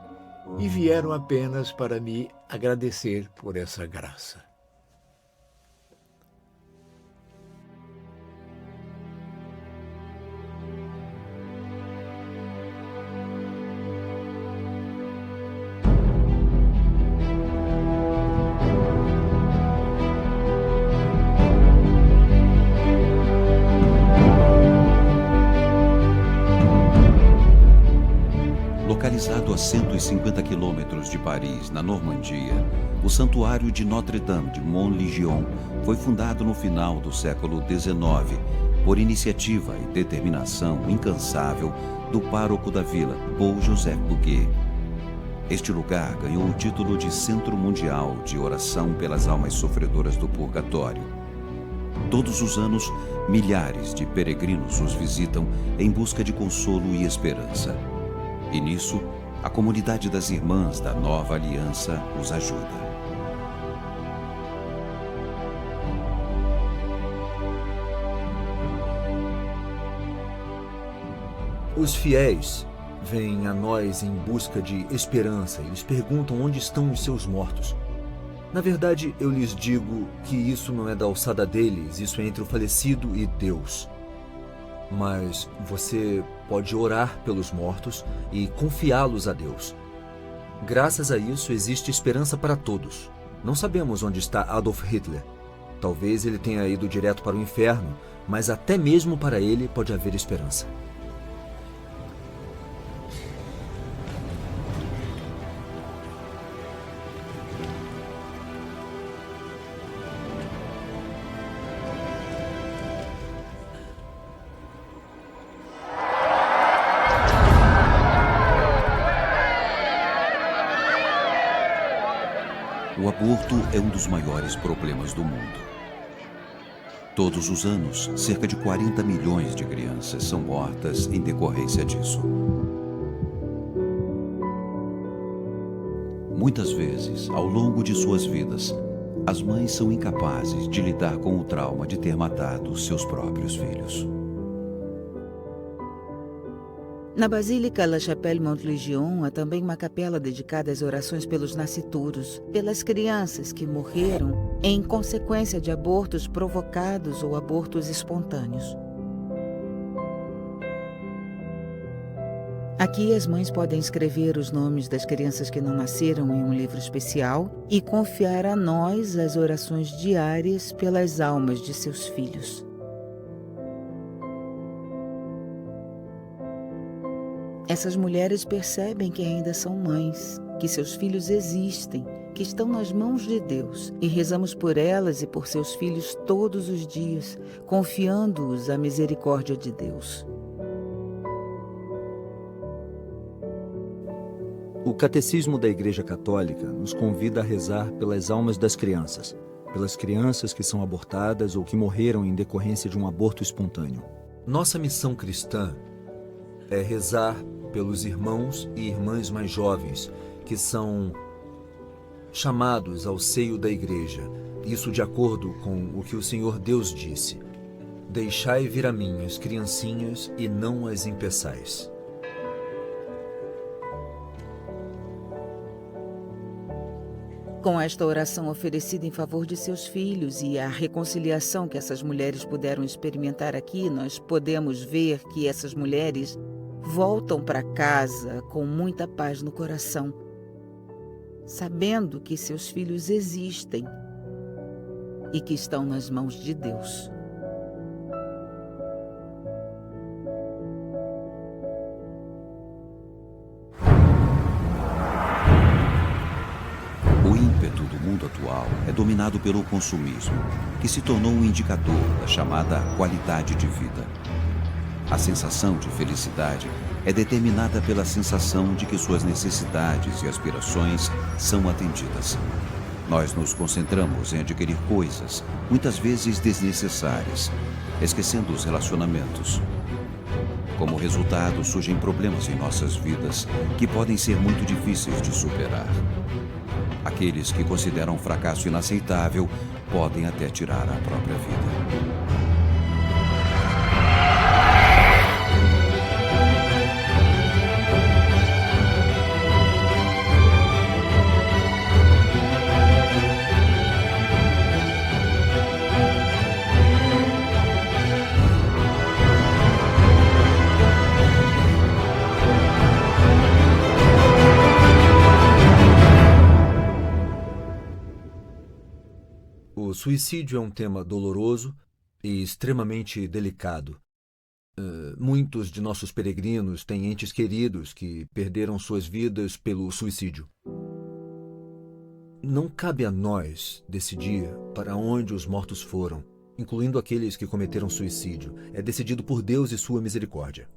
e vieram apenas para me agradecer por essa graça. Localizado a 150 quilômetros de Paris, na Normandia, o Santuário de Notre-Dame de Montlegion foi fundado no final do século XIX por iniciativa e determinação incansável do pároco da vila, Paul Joseph Bouguer. Este lugar ganhou o título de Centro Mundial de Oração pelas Almas Sofredoras do Purgatório. Todos os anos, milhares de peregrinos os visitam em busca de consolo e esperança. E nisso, a comunidade das Irmãs da Nova Aliança os ajuda. Os fiéis vêm a nós em busca de esperança e nos perguntam onde estão os seus mortos. Na verdade, eu lhes digo que isso não é da alçada deles, isso é entre o falecido e Deus. Mas você pode orar pelos mortos e confiá-los a Deus. Graças a isso, existe esperança para todos. Não sabemos onde está Adolf Hitler. Talvez ele tenha ido direto para o inferno, mas até mesmo para ele pode haver esperança. O aborto é um dos maiores problemas do mundo. Todos os anos, cerca de 40 milhões de crianças são mortas em decorrência disso. Muitas vezes, ao longo de suas vidas, as mães são incapazes de lidar com o trauma de ter matado seus próprios filhos. Na Basílica La Chapelle-Montlégion há também uma capela dedicada às orações pelos nascituros, pelas crianças que morreram em consequência de abortos provocados ou abortos espontâneos. Aqui as mães podem escrever os nomes das crianças que não nasceram em um livro especial e confiar a nós as orações diárias pelas almas de seus filhos. Essas mulheres percebem que ainda são mães, que seus filhos existem, que estão nas mãos de Deus, e rezamos por elas e por seus filhos todos os dias, confiando-os à misericórdia de Deus. O Catecismo da Igreja Católica nos convida a rezar pelas almas das crianças, pelas crianças que são abortadas ou que morreram em decorrência de um aborto espontâneo. Nossa missão cristã é rezar pelos irmãos e irmãs mais jovens que são chamados ao seio da igreja. Isso de acordo com o que o Senhor Deus disse: deixai vir a mim as criancinhas e não as impeçais. Com esta oração oferecida em favor de seus filhos e a reconciliação que essas mulheres puderam experimentar aqui, nós podemos ver que essas mulheres voltam para casa com muita paz no coração, sabendo que seus filhos existem e que estão nas mãos de Deus. O ímpeto do mundo atual é dominado pelo consumismo, que se tornou um indicador da chamada qualidade de vida. A sensação de felicidade é determinada pela sensação de que suas necessidades e aspirações são atendidas. Nós nos concentramos em adquirir coisas, muitas vezes desnecessárias, esquecendo os relacionamentos. Como resultado, surgem problemas em nossas vidas que podem ser muito difíceis de superar. Aqueles que consideram um fracasso inaceitável podem até tirar a própria vida. O suicídio é um tema doloroso e extremamente delicado. Muitos de nossos peregrinos têm entes queridos que perderam suas vidas pelo suicídio. Não cabe a nós decidir para onde os mortos foram, incluindo aqueles que cometeram suicídio. É decidido por Deus e sua misericórdia.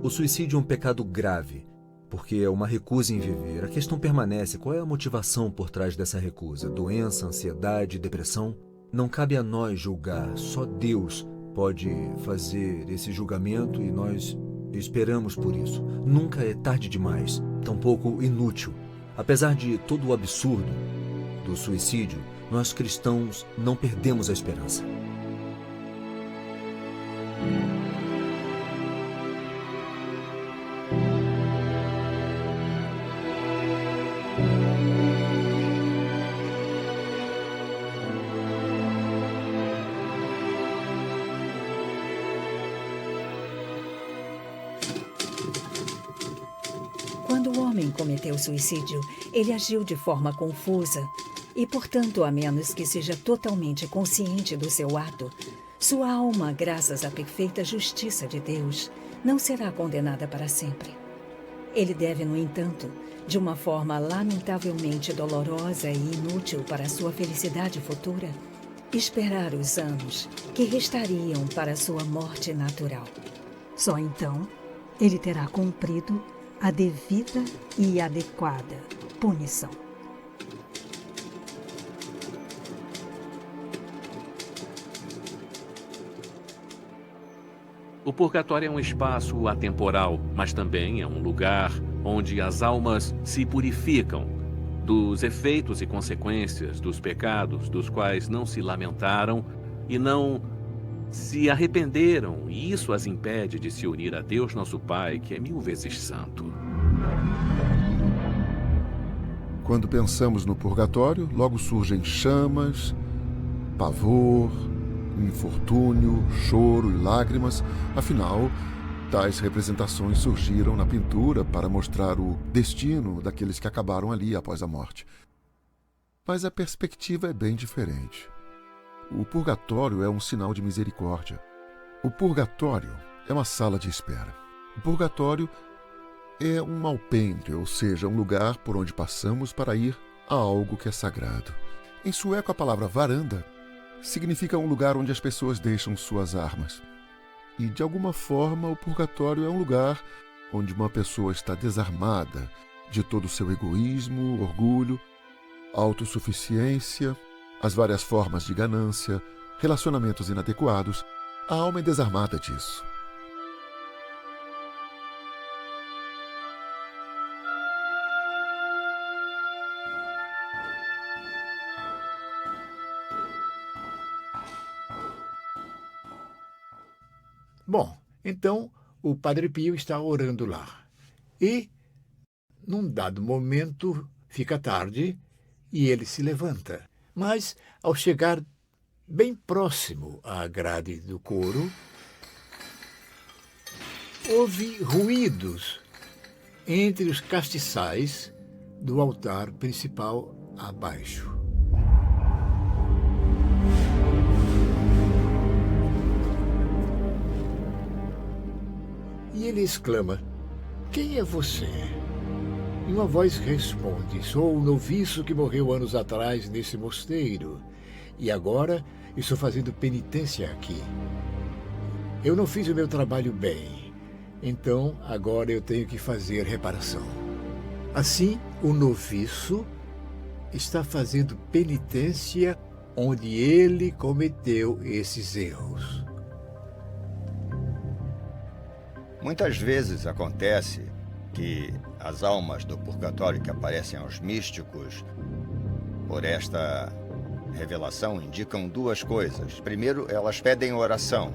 O suicídio é um pecado grave, porque é uma recusa em viver. A questão permanece: qual é a motivação por trás dessa recusa? Doença, ansiedade, depressão? Não cabe a nós julgar, só Deus pode fazer esse julgamento e nós esperamos por isso. Nunca é tarde demais, tampouco inútil. Apesar de todo o absurdo do suicídio, nós cristãos não perdemos a esperança. homem cometeu suicídio, ele agiu de forma confusa e, portanto, a menos que seja totalmente consciente do seu ato, sua alma, graças à perfeita justiça de Deus, não será condenada para sempre. Ele deve, no entanto, de uma forma lamentavelmente dolorosa e inútil para sua felicidade futura, esperar os anos que restariam para sua morte natural. Só então ele terá cumprido a devida e adequada punição. O purgatório é um espaço atemporal, mas também é um lugar onde as almas se purificam dos efeitos e consequências dos pecados dos quais não se lamentaram e não se arrependeram, e isso as impede de se unir a Deus nosso Pai, que é 1000 vezes santo. Quando pensamos no purgatório, logo surgem chamas, pavor, infortúnio, choro e lágrimas. Afinal, tais representações surgiram na pintura para mostrar o destino daqueles que acabaram ali após a morte. Mas a perspectiva é bem diferente. O purgatório é um sinal de misericórdia. O purgatório é uma sala de espera. O purgatório é um alpendre, ou seja, um lugar por onde passamos para ir a algo que é sagrado. Em sueco, a palavra varanda significa um lugar onde as pessoas deixam suas armas. E, de alguma forma, o purgatório é um lugar onde uma pessoa está desarmada de todo o seu egoísmo, orgulho, autossuficiência, as várias formas de ganância, relacionamentos inadequados. A alma é desarmada disso. Bom, então o Padre Pio está orando lá. E, num dado momento, fica tarde e ele se levanta. Mas, ao chegar bem próximo à grade do coro, houve ruídos entre os castiçais do altar principal abaixo. E ele exclama: "Quem é você?" E uma voz responde: "Sou o noviço que morreu anos atrás nesse mosteiro. E agora estou fazendo penitência aqui. Eu não fiz o meu trabalho bem. Então agora eu tenho que fazer reparação." Assim, o noviço está fazendo penitência onde ele cometeu esses erros. Muitas vezes acontece que as almas do purgatório que aparecem aos místicos, por esta revelação, indicam duas coisas. Primeiro, elas pedem oração.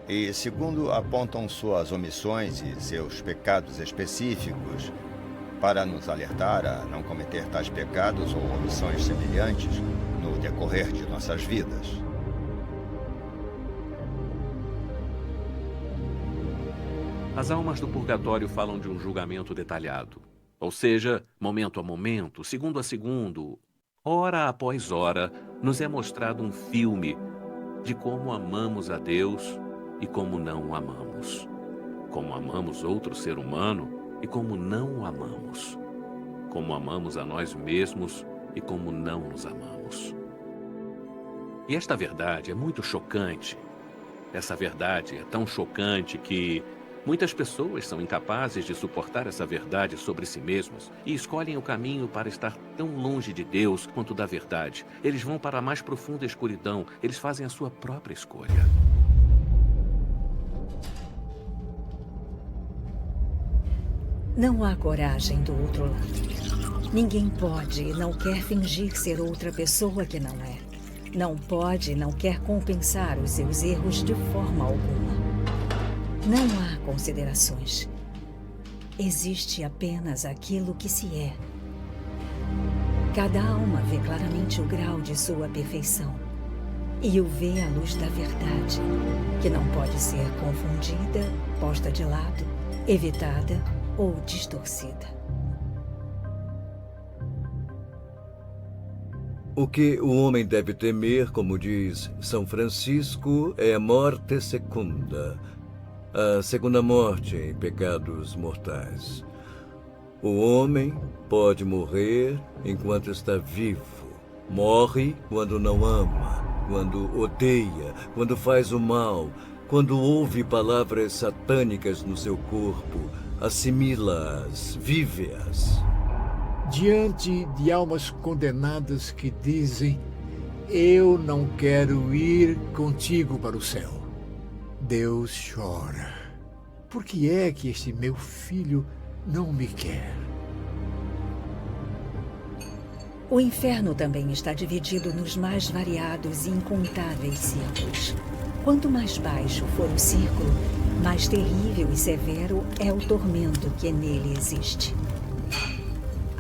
E segundo, apontam suas omissões e seus pecados específicos para nos alertar a não cometer tais pecados ou omissões semelhantes no decorrer de nossas vidas. As almas do purgatório falam de um julgamento detalhado, ou seja, momento a momento, segundo a segundo, hora após hora, nos é mostrado um filme de como amamos a Deus e como não o amamos, como amamos outro ser humano e como não o amamos, como amamos a nós mesmos e como não nos amamos. E esta verdade é muito chocante. Essa verdade é tão chocante que muitas pessoas são incapazes de suportar essa verdade sobre si mesmos e escolhem o caminho para estar tão longe de Deus quanto da verdade. Eles vão para a mais profunda escuridão, eles fazem a sua própria escolha. Não há coragem do outro lado. Ninguém pode e não quer fingir ser outra pessoa que não é. Não pode e não quer compensar os seus erros de forma alguma. Não há considerações. Existe apenas aquilo que se é. Cada alma vê claramente o grau de sua perfeição e o vê à luz da verdade, que não pode ser confundida, posta de lado, evitada ou distorcida. O que o homem deve temer, como diz São Francisco, é a morte secunda, a segunda morte em pecados mortais. O homem pode morrer enquanto está vivo. Morre quando não ama, quando odeia, quando faz o mal, quando ouve palavras satânicas no seu corpo, assimila-as, vive-as. Diante de almas condenadas que dizem: eu não quero ir contigo para o céu, Deus chora. Por que é que este meu filho não me quer? O inferno também está dividido nos mais variados e incontáveis círculos. Quanto mais baixo for o círculo, mais terrível e severo é o tormento que nele existe.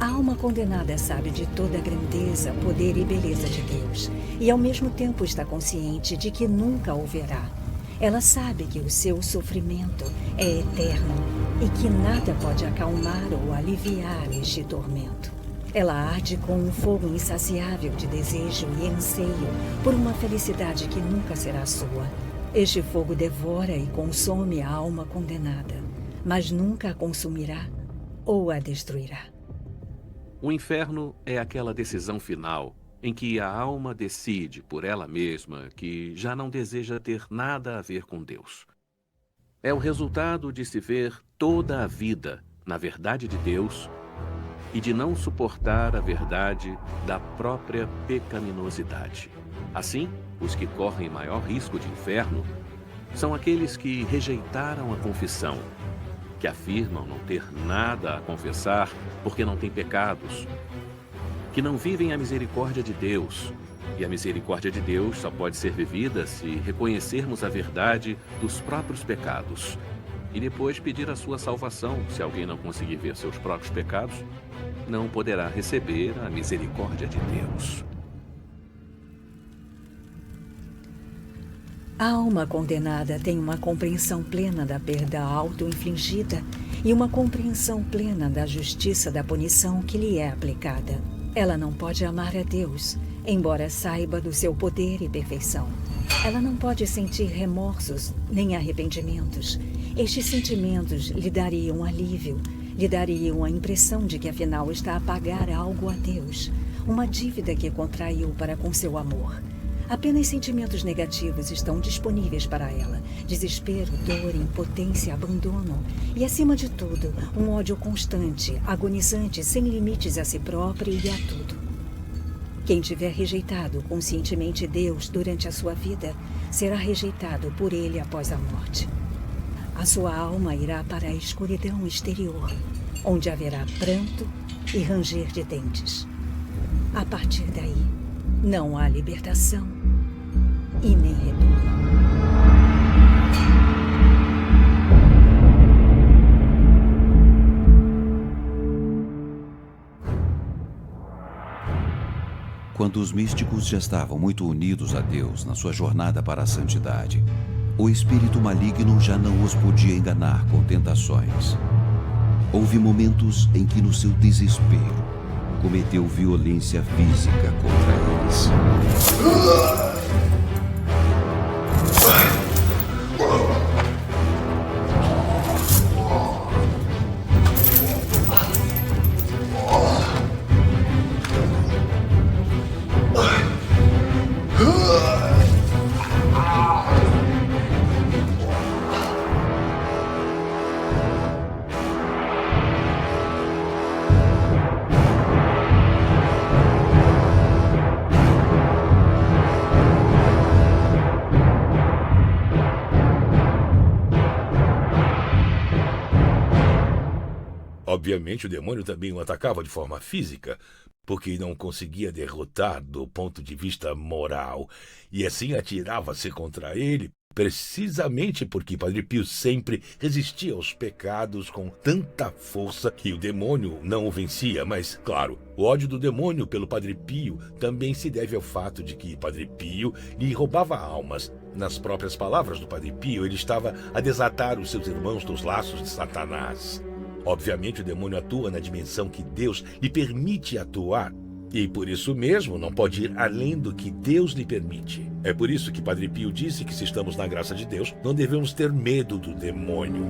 A alma condenada sabe de toda a grandeza, poder e beleza de Deus, e ao mesmo tempo está consciente de que nunca o verá. Ela sabe que o seu sofrimento é eterno e que nada pode acalmar ou aliviar este tormento. Ela arde com um fogo insaciável de desejo e anseio por uma felicidade que nunca será sua. Este fogo devora e consome a alma condenada, mas nunca a consumirá ou a destruirá. O inferno é aquela decisão final em que a alma decide por ela mesma que já não deseja ter nada a ver com Deus. É o resultado de se ver toda a vida na verdade de Deus e de não suportar a verdade da própria pecaminosidade. Assim, os que correm maior risco de inferno são aqueles que rejeitaram a confissão, que afirmam não ter nada a confessar porque não têm pecados, que não vivem a misericórdia de Deus. E a misericórdia de Deus só pode ser vivida se reconhecermos a verdade dos próprios pecados e depois pedir a sua salvação. Se alguém não conseguir ver seus próprios pecados, não poderá receber a misericórdia de Deus. A alma condenada tem uma compreensão plena da perda auto-infligida e uma compreensão plena da justiça da punição que lhe é aplicada. Ela não pode amar a Deus, embora saiba do seu poder e perfeição. Ela não pode sentir remorsos nem arrependimentos. Estes sentimentos lhe dariam alívio, lhe dariam a impressão de que afinal está a pagar algo a Deus, uma dívida que contraiu para com seu amor. Apenas sentimentos negativos estão disponíveis para ela: desespero, dor, impotência, abandono e, acima de tudo, um ódio constante, agonizante, sem limites a si próprio e a tudo. Quem tiver rejeitado conscientemente Deus durante a sua vida, será rejeitado por Ele após a morte. A sua alma irá para a escuridão exterior, onde haverá pranto e ranger de dentes. A partir daí, não há libertação e nem retorno. Quando os místicos já estavam muito unidos a Deus na sua jornada para a santidade, o espírito maligno já não os podia enganar com tentações. Houve momentos em que, no seu desespero, cometeu violência física contra eles. Obviamente, o demônio também o atacava de forma física, porque não conseguia derrotar do ponto de vista moral, e assim atirava-se contra ele, precisamente porque Padre Pio sempre resistia aos pecados com tanta força que o demônio não o vencia. Mas, claro, o ódio do demônio pelo Padre Pio também se deve ao fato de que Padre Pio lhe roubava almas. Nas próprias palavras do Padre Pio, ele estava a desatar os seus irmãos dos laços de Satanás. Obviamente, o demônio atua na dimensão que Deus lhe permite atuar, E por isso mesmo não pode ir além do que Deus lhe permite. É por isso que Padre Pio disse que se estamos na graça de Deus, não devemos ter medo do demônio.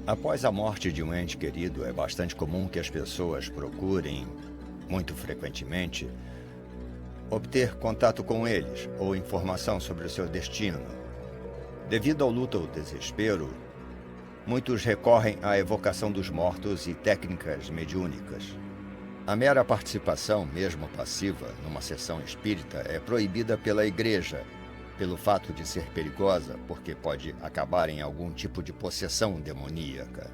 Após a morte de um ente querido, é bastante comum que as pessoas procurem, muito frequentemente, obter contato com eles ou informação sobre o seu destino. Devido ao luto ou desespero, muitos recorrem à evocação dos mortos e técnicas mediúnicas. A mera participação, mesmo passiva, numa sessão espírita é proibida pela Igreja, pelo fato de ser perigosa, porque pode acabar em algum tipo de possessão demoníaca.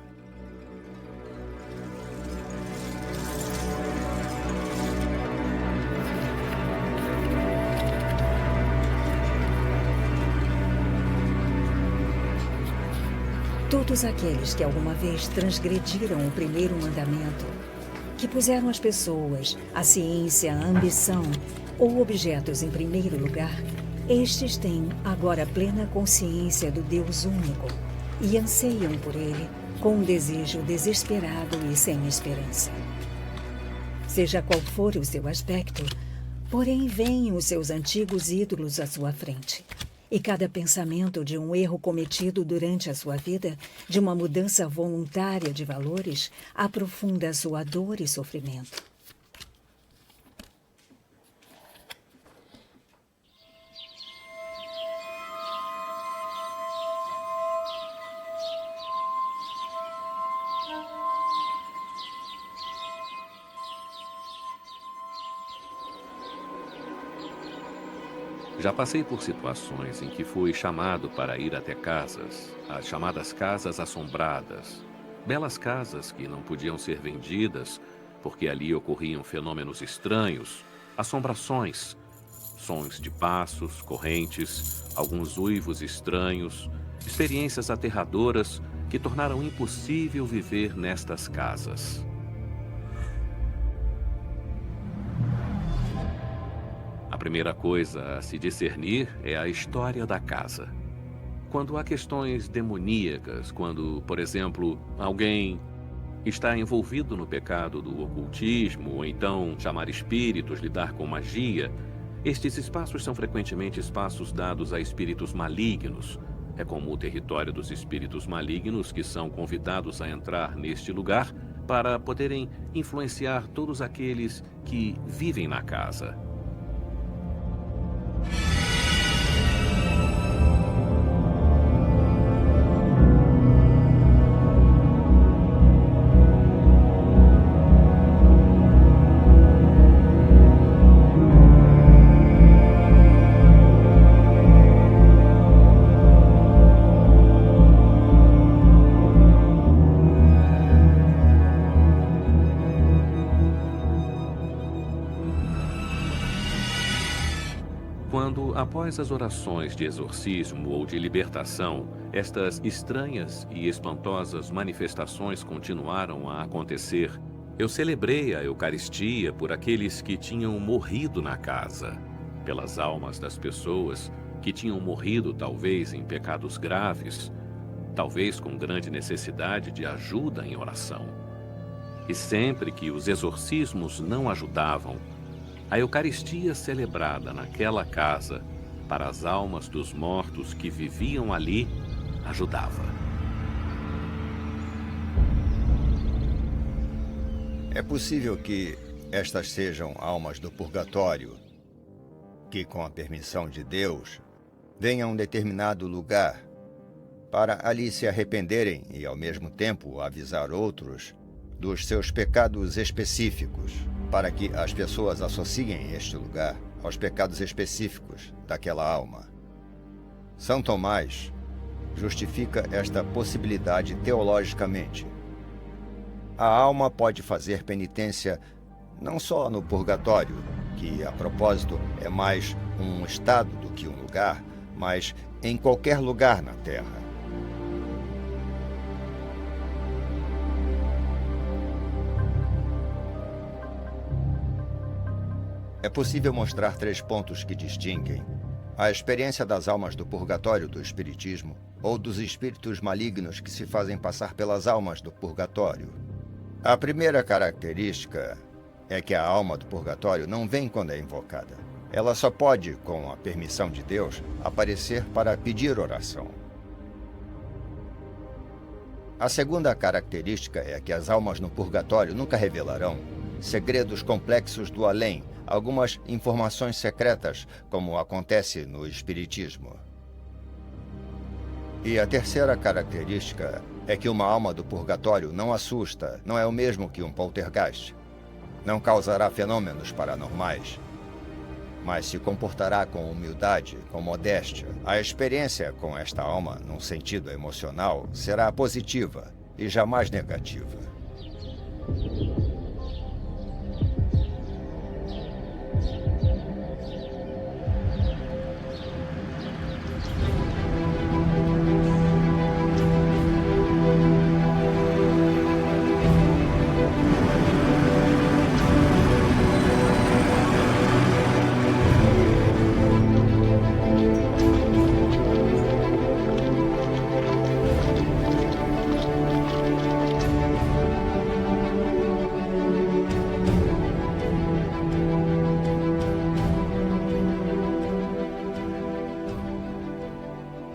Todos aqueles que alguma vez transgrediram o primeiro mandamento, que puseram as pessoas, a ciência, a ambição ou objetos em primeiro lugar, estes têm agora plena consciência do Deus único e anseiam por ele com um desejo desesperado e sem esperança. Seja qual for o seu aspecto, porém veem os seus antigos ídolos à sua frente. E cada pensamento de um erro cometido durante a sua vida, de uma mudança voluntária de valores, aprofunda a sua dor e sofrimento. Já passei por situações em que fui chamado para ir até casas, as chamadas casas assombradas. Belas casas que não podiam ser vendidas, porque ali ocorriam fenômenos estranhos, assombrações, sons de passos, correntes, alguns uivos estranhos, experiências aterradoras que tornaram impossível viver nestas casas. A primeira coisa a se discernir é a história da casa. Quando há questões demoníacas, quando, por exemplo, alguém está envolvido no pecado do ocultismo, ou então chamar espíritos, lidar com magia, estes espaços são frequentemente espaços dados a espíritos malignos. É como o território dos espíritos malignos que são convidados a entrar neste lugar para poderem influenciar todos aqueles que vivem na casa. Quando, após as orações de exorcismo ou de libertação, estas estranhas e espantosas manifestações continuaram a acontecer, eu celebrei a Eucaristia por aqueles que tinham morrido na casa, pelas almas das pessoas que tinham morrido talvez em pecados graves, talvez com grande necessidade de ajuda em oração. E sempre que os exorcismos não ajudavam, a Eucaristia celebrada naquela casa, para as almas dos mortos que viviam ali, ajudava. É possível que estas sejam almas do purgatório, que, com a permissão de Deus, venham a um determinado lugar, para ali se arrependerem e, ao mesmo tempo, avisar outros dos seus pecados específicos, para que as pessoas associem este lugar aos pecados específicos daquela alma. São Tomás justifica esta possibilidade teologicamente. A alma pode fazer penitência não só no purgatório, que, a propósito, é mais um estado do que um lugar, mas em qualquer lugar na Terra. É possível mostrar 3 pontos que distinguem a experiência das almas do purgatório do espiritismo ou dos espíritos malignos que se fazem passar pelas almas do purgatório. A primeira característica é que a alma do purgatório não vem quando é invocada. Ela só pode, com a permissão de Deus, aparecer para pedir oração. A segunda característica é que as almas no purgatório nunca revelarão segredos complexos do além, algumas informações secretas, como acontece no espiritismo. E a terceira característica é que uma alma do purgatório não assusta, não é o mesmo que um poltergeist. Não causará fenômenos paranormais, mas se comportará com humildade, com modéstia. A experiência com esta alma, num sentido emocional, será positiva e jamais negativa.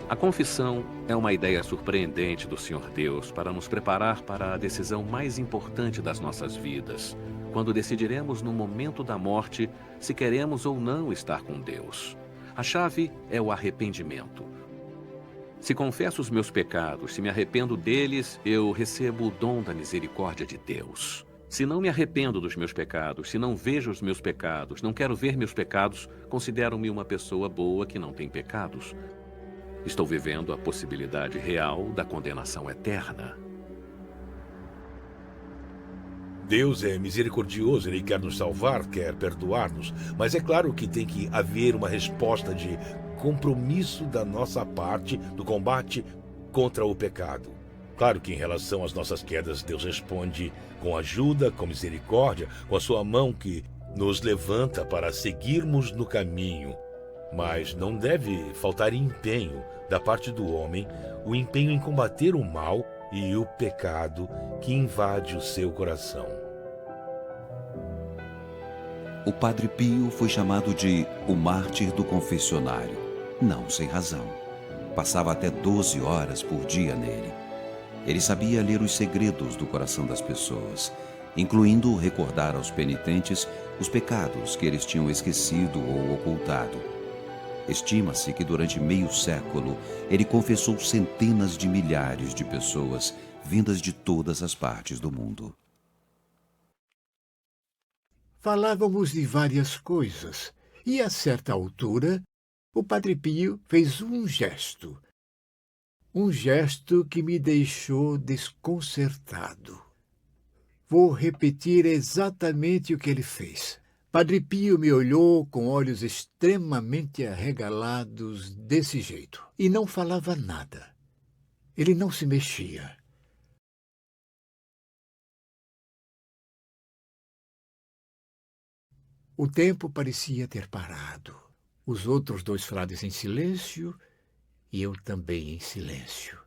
A confissão é uma ideia surpreendente do Senhor Deus para nos preparar para a decisão mais importante das nossas vidas, quando decidiremos no momento da morte se queremos ou não estar com Deus. A chave é o arrependimento. Se confesso os meus pecados, se me arrependo deles, eu recebo o dom da misericórdia de Deus. Se não me arrependo dos meus pecados, se não vejo os meus pecados, não quero ver meus pecados, considero-me uma pessoa boa que não tem pecados. Estou vivendo a possibilidade real da condenação eterna. Deus é misericordioso, Ele quer nos salvar, quer perdoar-nos, mas é claro que tem que haver uma resposta de compromisso da nossa parte no combate contra o pecado. Claro que em relação às nossas quedas, Deus responde com ajuda, com misericórdia, com a sua mão que nos levanta para seguirmos no caminho. Mas não deve faltar empenho da parte do homem, o empenho em combater o mal e o pecado que invade o seu coração. O Padre Pio foi chamado de o mártir do confessionário, não sem razão. Passava até 12 horas por dia nele. Ele sabia ler os segredos do coração das pessoas, incluindo recordar aos penitentes os pecados que eles tinham esquecido ou ocultado. Estima-se que durante meio século ele confessou centenas de milhares de pessoas vindas de todas as partes do mundo. Falávamos de várias coisas e, a certa altura, o Padre Pio fez um gesto que me deixou desconcertado. Vou repetir exatamente o que ele fez. Padre Pio me olhou com olhos extremamente arregalados desse jeito e não falava nada. Ele não se mexia. O tempo parecia ter parado. Os outros 2 frades em silêncio e eu também em silêncio.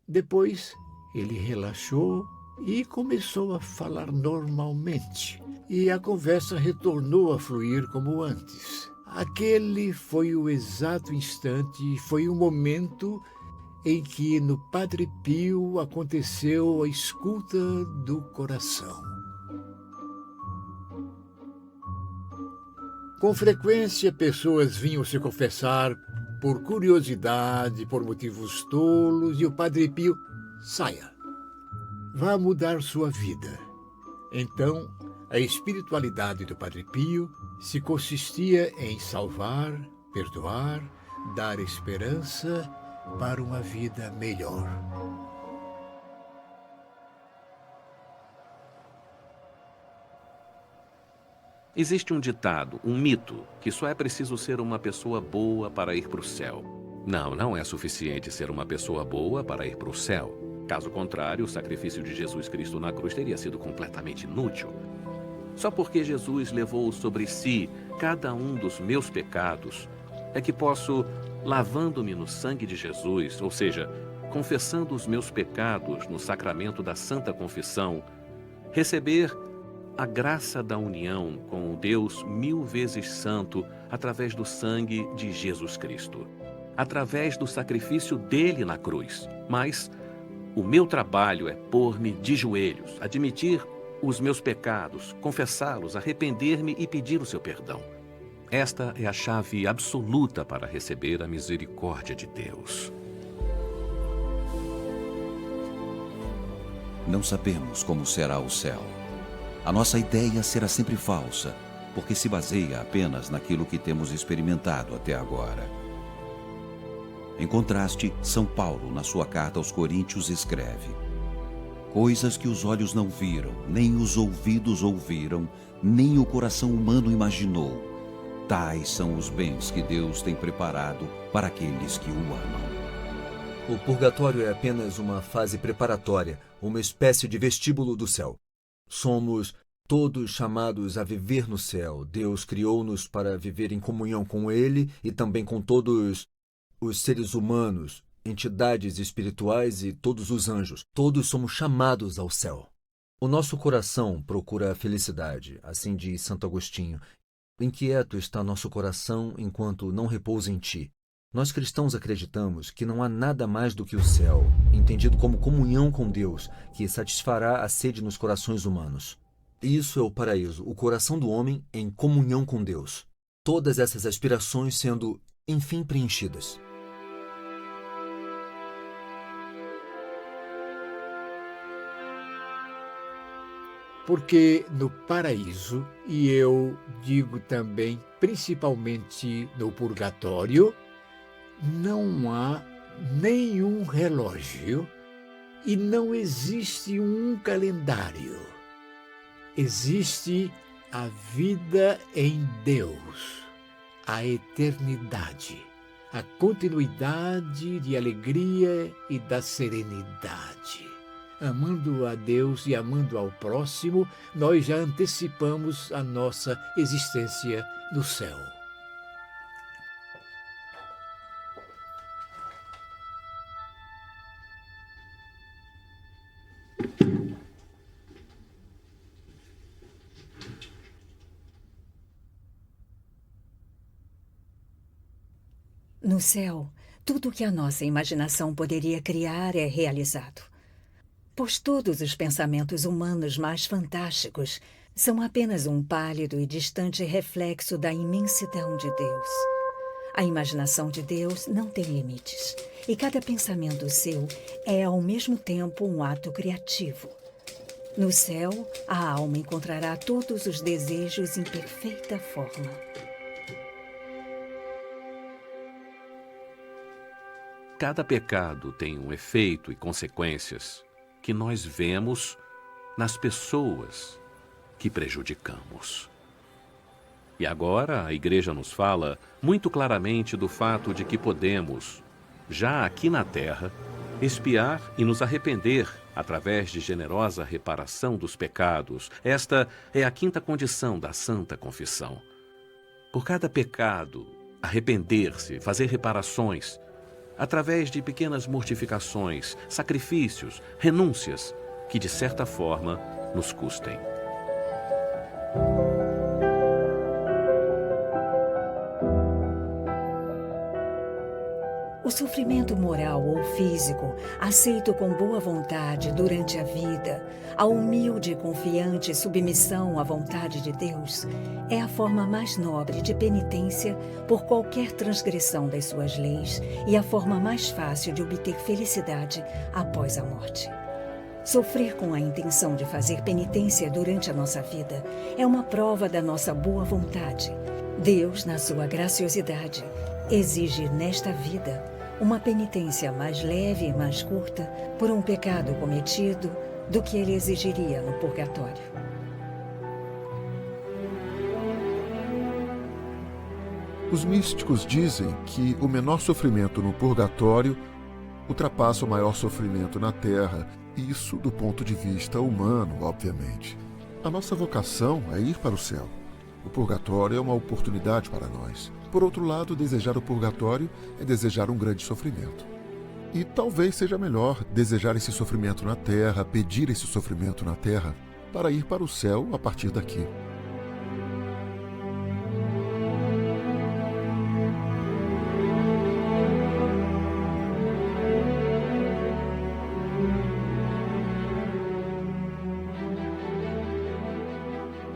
Depois, ele relaxou e começou a falar normalmente. E a conversa retornou a fluir como antes. Aquele foi o exato instante, foi o momento em que no Padre Pio aconteceu a escuta do coração. Com frequência, pessoas vinham se confessar por curiosidade, por motivos tolos, e o Padre Pio, saia. Vá mudar sua vida. Então, a espiritualidade do Padre Pio se consistia em salvar, perdoar, dar esperança para uma vida melhor. Existe um ditado, um mito, que só é preciso ser uma pessoa boa para ir para o céu. Não, não é suficiente ser uma pessoa boa para ir para o céu. Caso contrário, o sacrifício de Jesus Cristo na cruz teria sido completamente inútil. Só porque Jesus levou sobre si cada um dos meus pecados, é que posso, lavando-me no sangue de Jesus, ou seja, confessando os meus pecados no sacramento da Santa Confissão, receber a graça da união com o Deus 1000 vezes santo através do sangue de Jesus Cristo, através do sacrifício dele na cruz. Mas o meu trabalho é pôr-me de joelhos, admitir os meus pecados, confessá-los, arrepender-me e pedir o seu perdão. Esta é a chave absoluta para receber a misericórdia de Deus. Não sabemos como será o céu. A nossa ideia será sempre falsa, porque se baseia apenas naquilo que temos experimentado até agora. Em contraste, São Paulo, na sua carta aos Coríntios, escreve: coisas que os olhos não viram, nem os ouvidos ouviram, nem o coração humano imaginou. Tais são os bens que Deus tem preparado para aqueles que o amam. O purgatório é apenas uma fase preparatória, uma espécie de vestíbulo do céu. Somos todos chamados a viver no céu. Deus criou-nos para viver em comunhão com Ele e também com todos os seres humanos, entidades espirituais e todos os anjos. Todos somos chamados ao céu. O nosso coração procura a felicidade, assim diz Santo Agostinho. Inquieto está nosso coração enquanto não repousa em ti. Nós cristãos acreditamos que não há nada mais do que o céu, entendido como comunhão com Deus, que satisfará a sede nos corações humanos. Isso é o paraíso, o coração do homem em comunhão com Deus. Todas essas aspirações sendo, enfim, preenchidas. Porque no paraíso, e eu digo também principalmente no purgatório, não há nenhum relógio e não existe um calendário. Existe a vida em Deus, a eternidade, a continuidade de alegria e da serenidade. Amando a Deus e amando ao próximo, nós já antecipamos a nossa existência no céu. No céu, tudo o que a nossa imaginação poderia criar é realizado. Pois todos os pensamentos humanos mais fantásticos são apenas um pálido e distante reflexo da imensidão de Deus. A imaginação de Deus não tem limites, e cada pensamento seu é ao mesmo tempo um ato criativo. No céu, a alma encontrará todos os desejos em perfeita forma. Cada pecado tem um efeito e consequências que nós vemos nas pessoas que prejudicamos. E agora a Igreja nos fala muito claramente do fato de que podemos, já aqui na Terra, expiar e nos arrepender através de generosa reparação dos pecados. Esta é a quinta condição da Santa Confissão. Por cada pecado, arrepender-se, fazer reparações, através de pequenas mortificações, sacrifícios, renúncias, que de certa forma nos custem. O sofrimento moral ou físico, aceito com boa vontade durante a vida, a humilde e confiante submissão à vontade de Deus, é a forma mais nobre de penitência por qualquer transgressão das suas leis e a forma mais fácil de obter felicidade após a morte. Sofrer com a intenção de fazer penitência durante a nossa vida é uma prova da nossa boa vontade. Deus, na sua graciosidade, exige nesta vida uma penitência mais leve e mais curta por um pecado cometido do que ele exigiria no purgatório. Os místicos dizem que o menor sofrimento no purgatório ultrapassa o maior sofrimento na Terra, isso do ponto de vista humano, obviamente. A nossa vocação é ir para o céu. O purgatório é uma oportunidade para nós. Por outro lado, desejar o purgatório é desejar um grande sofrimento. E talvez seja melhor desejar esse sofrimento na terra, pedir esse sofrimento na terra, para ir para o céu a partir daqui.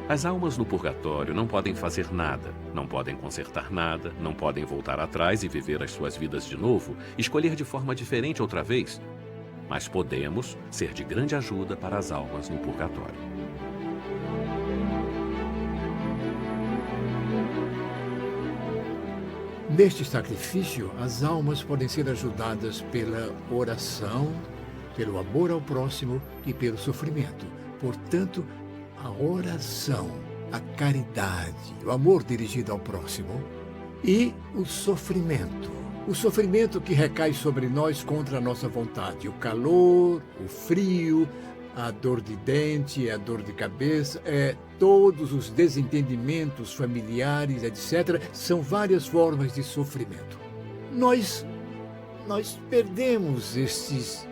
As almas no purgatório não podem fazer nada, não podem consertar nada, não podem voltar atrás e viver as suas vidas de novo, escolher de forma diferente outra vez. Mas podemos ser de grande ajuda para as almas no purgatório. Neste sacrifício, as almas podem ser ajudadas pela oração, pelo amor ao próximo e pelo sofrimento. Portanto, a oração, a caridade, o amor dirigido ao próximo e o sofrimento que recai sobre nós contra a nossa vontade, o calor, o frio, a dor de dente, a dor de cabeça, todos os desentendimentos familiares, etc., são várias formas de sofrimento. Nós perdemos esses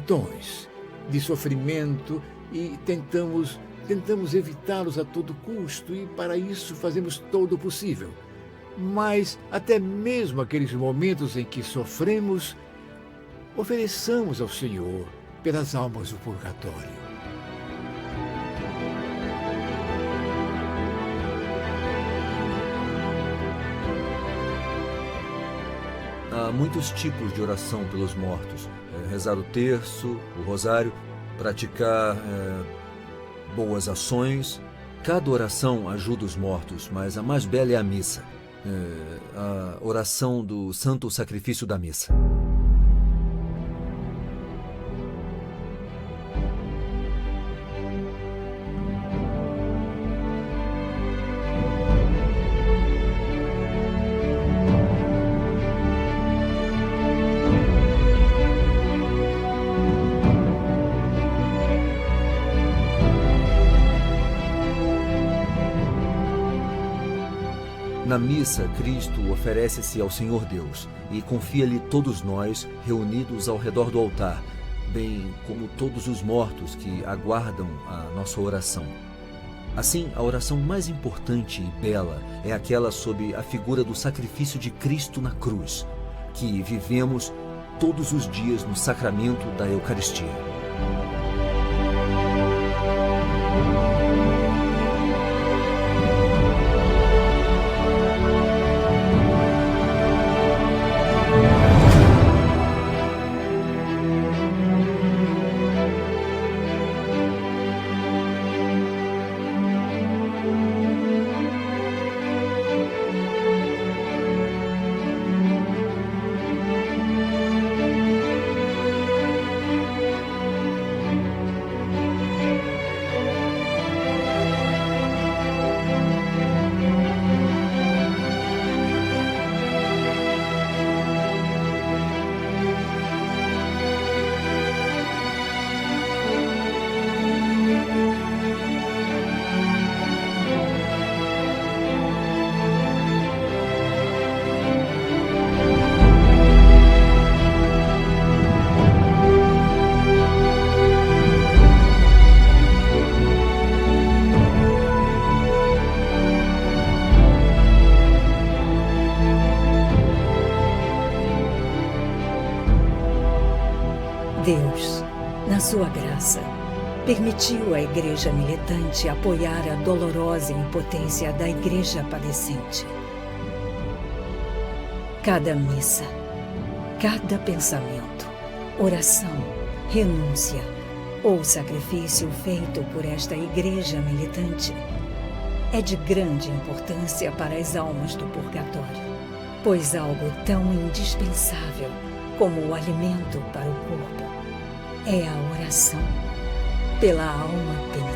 dons de sofrimento e tentamos evitá-los a todo custo, e para isso fazemos todo o possível. Mas até mesmo aqueles momentos em que sofremos, ofereçamos ao Senhor pelas almas do purgatório. Há muitos tipos de oração pelos mortos. Rezar o terço, o rosário, praticar boas ações. Cada oração ajuda os mortos, mas a mais bela é a missa. A oração do Santo Sacrifício da Missa. Na missa, Cristo oferece-se ao Senhor Deus e confia-lhe todos nós reunidos ao redor do altar, bem como todos os mortos que aguardam a nossa oração. Assim, a oração mais importante e bela é aquela sob a figura do sacrifício de Cristo na cruz, que vivemos todos os dias no sacramento da Eucaristia. Deus, na sua graça, permitiu à Igreja militante apoiar a dolorosa impotência da Igreja padecente. Cada missa, cada pensamento, oração, renúncia ou sacrifício feito por esta Igreja militante é de grande importância para as almas do purgatório, pois algo tão indispensável como o alimento para o corpo é a oração pela alma penitente.